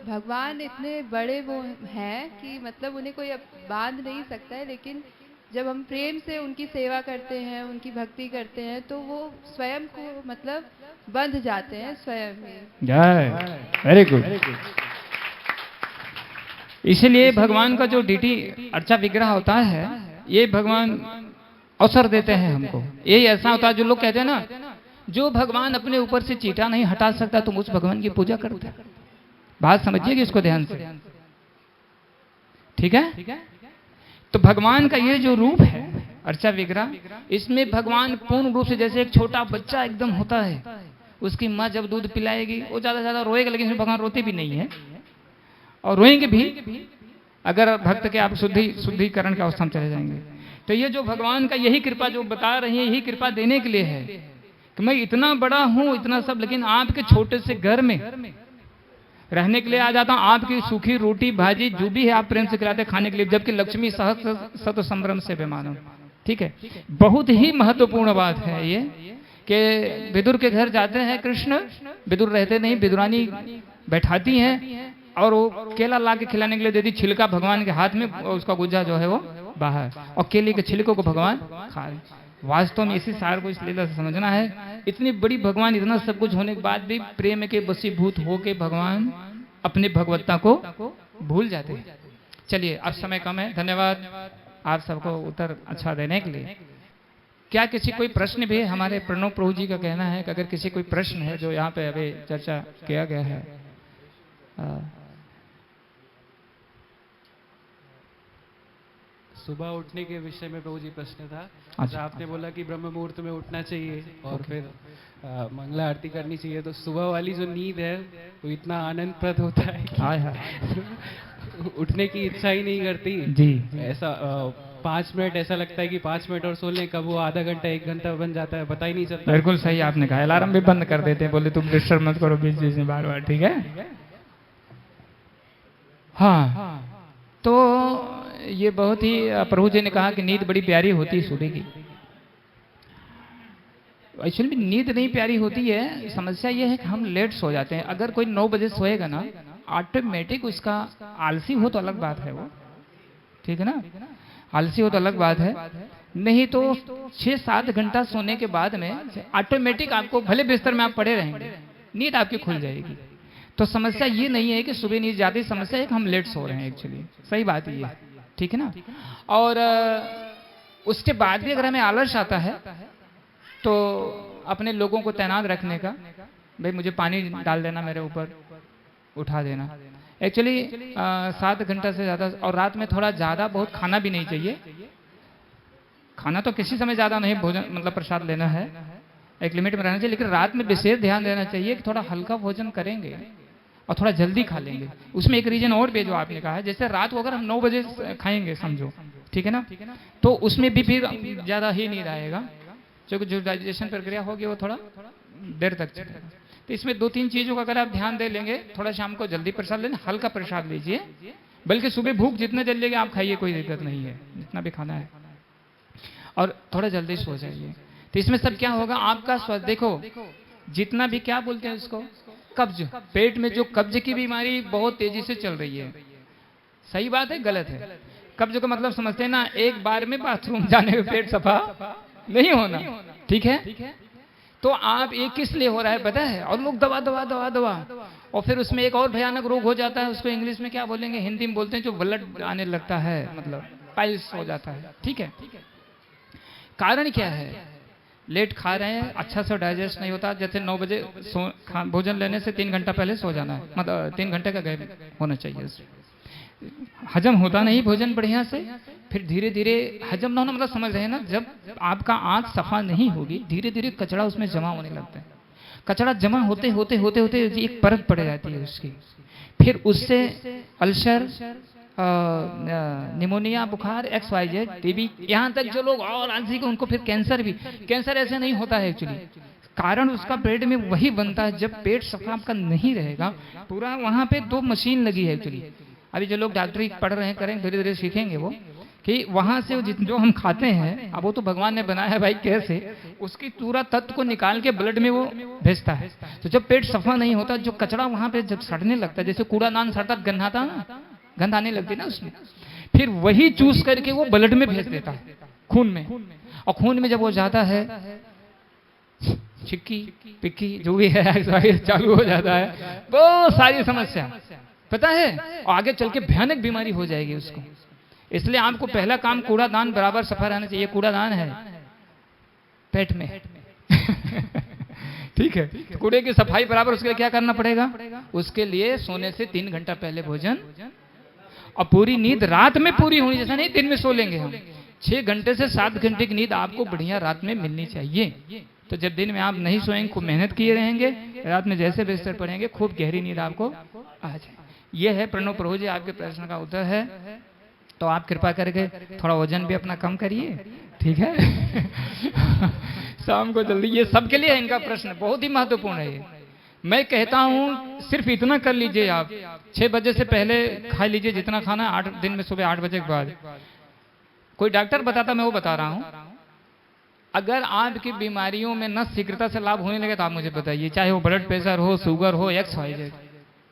भगवान इतने बड़े वो हैं कि मतलब उन्हें कोई बांध नहीं सकता है, लेकिन जब हम प्रेम से उनकी सेवा करते हैं, उनकी भक्ति करते हैं, तो वो स्वयं को मतलब बंध जाते हैं स्वयं ही। जय, वेरी गुड। इसीलिए भगवान का जो डीटी अर्चा विग्रह होता है, ये भगवान अवसर देते हैं हमको। ये ऐसा होता है, जो लोग कहते हैं ना, जो भगवान अपने ऊपर से चीटा नहीं हटा सकता, तुम उस भगवान की पूजा करते। बात समझिए कि इसको ध्यान से, ठीक है? तो भगवान का ये जो रूप है अर्चा विग्रह, इसमें भगवान पूर्ण रूप से, जैसे एक छोटा बच्चा एकदम होता है, उसकी माँ जब दूध पिलाएगी वो ज्यादा ज्यादा रोएगा, लेकिन इसमें भगवान रोते भी नहीं है और रोएंगे भी अगर भक्त के आप शुद्धिकरण के अवस्था में चले जाएंगे। तो ये जो भगवान का यही कृपा जो बता रही है, यही कृपा देने के लिए है कि मैं इतना बड़ा हूं, इतना सब, लेकिन आपके छोटे से घर में रहने के लिए आ जाता हूं। आपकी सूखी रोटी भाजी जो भी है आप प्रेम से खिलाते खाने के लिए, जबकि लक्ष्मी सहस्र सत संभ्रम से बेमानो। ठीक है, बहुत ही महत्वपूर्ण बात है ये कि विदुर के घर जाते हैं कृष्ण, विदुर रहते नहीं, विदुरानी बैठाती हैं और वो केला ला के खिलाने के लिए देती, छिलका भगवान के हाथ में, उसका गुज्जा जो है वो बाहर, और केले के छिलकों को भगवान खा रहे। वास्तव में इसी सार को इस लीला से समझना है। इतनी बड़ी भगवान, इतना सब कुछ होने के बाद भी प्रेम के वशीभूत होके भगवान अपनी भगवत्ता को भूल जाते हैं। चलिए, अब समय कम है, धन्यवाद आप सबको उत्तर अच्छा देने के लिए। क्या किसी कोई प्रश्न भी है? हमारे प्रणव प्रभु जी का कहना है कि अगर किसी कोई प्रश्न है जो यहाँ पे अभी चर्चा किया गया है। सुबह उठने के विषय में प्रभु जी प्रश्न था। अच्छा, आपने बोला कि ब्रह्म मुहूर्त में उठना चाहिए और फिर मंगला आरती करनी चाहिए, तो सुबह वाली जो नींद है वो इतना आनंदप्रद होता है कि उठने की इच्छा ही नहीं करती जी। ऐसा 5 मिनट ऐसा लगता है कि 5 मिनट और सो लें, कब वो आधा घंटा 1 घंटा बन जाता है पता ही नहीं चलता। बिल्कुल सही आपने कहा, अलार्म भी बंद कर देते हैं, बोले तुम डिस्टर्ब मत करो बीच बीच में बार बार। ठीक है, हाँ। तो ये बहुत ही, प्रभु जी ने कहा कि नींद बड़ी प्यारी होती है सुबह की। एक्चुअली नींद नहीं प्यारी होती है, समस्या ये है कि हम लेट सो जाते हैं। अगर कोई 9 बजे सोएगा ना, ऑटोमेटिक उसका आलसी हो तो अलग बात है वो, ठीक है ना, आलसी हो तो अलग बात है, नहीं तो 6-7 घंटा सोने के बाद में ऑटोमेटिक आपको, भले बिस्तर में आप पड़े रहेंगे, नींद आपकी खुल जाएगी। तो समस्या ये नहीं है कि सुबह नींद जाती, समस्या है कि हम लेट सो रहे हैं। एक्चुअली सही बात ये, ठीक है ना। और उसके बाद भी अगर हमें आलस आता है तो अपने लोगों को तैनात रखने का, भाई मुझे पानी डाल देना मेरे ऊपर, उठा देना। एक्चुअली 7 घंटा से ज़्यादा, और रात में थोड़ा ज़्यादा बहुत खाना भी नहीं चाहिए। खाना तो किसी समय ज़्यादा नहीं, भोजन मतलब प्रसाद लेना है, एक लिमिट में रहना चाहिए, लेकिन रात में विशेष ध्यान देना चाहिए कि थोड़ा हल्का भोजन करेंगे और थोड़ा जल्दी खा लेंगे। उसमें एक रीजन और भी जो आपने कहा है, जैसे रात को अगर हम 9 बजे खाएंगे समझो, ठीक है ना, तो उसमें भी फिर ज़्यादा ही नींद आएगा, क्योंकि जो डाइजेशन प्रक्रिया होगी वो थोड़ा देर तक चलेगा। तो इसमें 2-3 चीज़ों का अगर आप ध्यान दे लेंगे, थोड़ा शाम को जल्दी प्रसाद लेना, हल्का प्रसाद लीजिए, बल्कि सुबह भूख जितने जल लेगी आप खाइए, कोई दिक्कत नहीं है, जितना भी खाना है, और थोड़ा जल्दी सो जाइए। तो इसमें सब क्या होगा, आपका स्वास्थ्य देखो, जितना भी क्या बोलते हैं इसको, कब्ज, पेट में जो कब्ज की बीमारी बहुत तेजी से चल रही है। सही बात है, गलत है? कब्ज का मतलब समझते हैं ना, एक बार में बाथरूम जाने में पेट सफा नहीं होना, ठीक है। तो आप ये किस लिए हो रहा है पता है? और लोग दवा दवा दवा दवा, और फिर उसमें एक और भयानक रोग हो जाता है, उसको इंग्लिश में क्या बोलेंगे, हिंदी में बोलते हैं, जो ब्लड आने लगता है, मतलब पाइल्स हो जाता है। ठीक है, कारण क्या है? लेट खा रहे हैं, अच्छा से डाइजेस्ट नहीं होता। जैसे 9 बजे भोजन लेने से 3 घंटा पहले सो जाना है, मतलब 3 घंटे का गैप होना चाहिए। हजम होता नहीं भोजन बढ़िया से, फिर धीरे धीरे हजम ना होना मतलब समझ रहे हैं ना, जब आपका आंख सफा नहीं होगी धीरे धीरे कचरा उसमें जमा होने लगता है। कचरा जमा होते होते होते होते एक परत पड़ जाती है उसकी, फिर उससे अल्सर, निमोनिया, बुखार, XYZ, टीबी, यहाँ तक जो लोग और आलसी को उनको फिर कैंसर भी। कैंसर ऐसे नहीं होता है एक्चुअली, कारण उसका पेट में वही बनता है जब पेट सफा आपका नहीं रहेगा। पूरा वहाँ पे 2 मशीन लगी है एक्चुअली। अभी जो लोग डॉक्टरी पढ़ रहे हैं करेंगे, धीरे धीरे सीखेंगे वो कि वहाँ से जो हम खाते हैं, अब वो तो भगवान ने बनाया है भाई कैसे, उसकी पूरा तत्व को निकाल के ब्लड में वो भेजता है। तो जब पेट सफा नहीं होता, जो कचरा वहाँ पे जब सड़ने लगता है, जैसे कूड़ादान सड़ता गंधाता ना, गंध आने लगती ना उसमें, फिर वही चूस करके वो ब्लड में भेज देता है, खून में। और खून में जब वो जाता है, छिक्की पिक्की जो भी है चालू हो जाता है, वो सारी समस्या पता है, और आगे चल के भयानक बीमारी हो जाएगी उसको। इसलिए आपको पहला काम कूड़ादान बराबर सफा रहना चाहिए। कूड़ादान है पेट में ठीक है, तो कूड़े की सफाई बराबर, उसके लिए क्या करना पड़ेगा? उसके लिए सोने से 3 घंटा पहले भोजन, और पूरी नींद रात में पूरी होनी, जैसा नहीं दिन में सो लेंगे हम। 6 घंटे से 7 घंटे की नींद आपको बढ़िया रात में मिलनी चाहिए। तो जब दिन में आप नहीं सोएंगे, खूब मेहनत किए रहेंगे, रात में जैसे बिस्तर पड़ेंगे खूब गहरी नींद आपको आ जाए। ये है प्रणव प्रभु जी आपके प्रश्न का उत्तर है। तो आप कृपा करके थोड़ा वजन भी अपना कम करिए, ठीक है शाम को जल्दी। ये सबके लिए है इनका प्रश्न, बहुत ही महत्वपूर्ण है ये। मैं कहता हूँ सिर्फ इतना कर लीजिए, आप 6 बजे से पहले खा लीजिए जितना खाना, 8 दिन में सुबह 8 बजे के बाद। कोई डॉक्टर बताता, मैं वो बता रहा हूँ। अगर आपकी बीमारियों में न शीघ्रता से लाभ होने लगे तो आप मुझे बताइए, चाहे वो ब्लड प्रेशर हो, शुगर हो, XYZ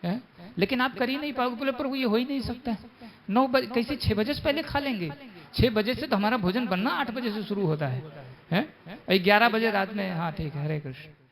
है, लेकिन आप कर ही नहीं पाओगे। बोले प्रभु ये हो ही नहीं सकता। 9 बजे कैसे 6 बजे से पहले खा लेंगे? 6 बजे से तो हमारा भोजन बनना 8 बजे से शुरू होता है 11 बजे रात में। हाँ ठीक है, हरे कृष्ण।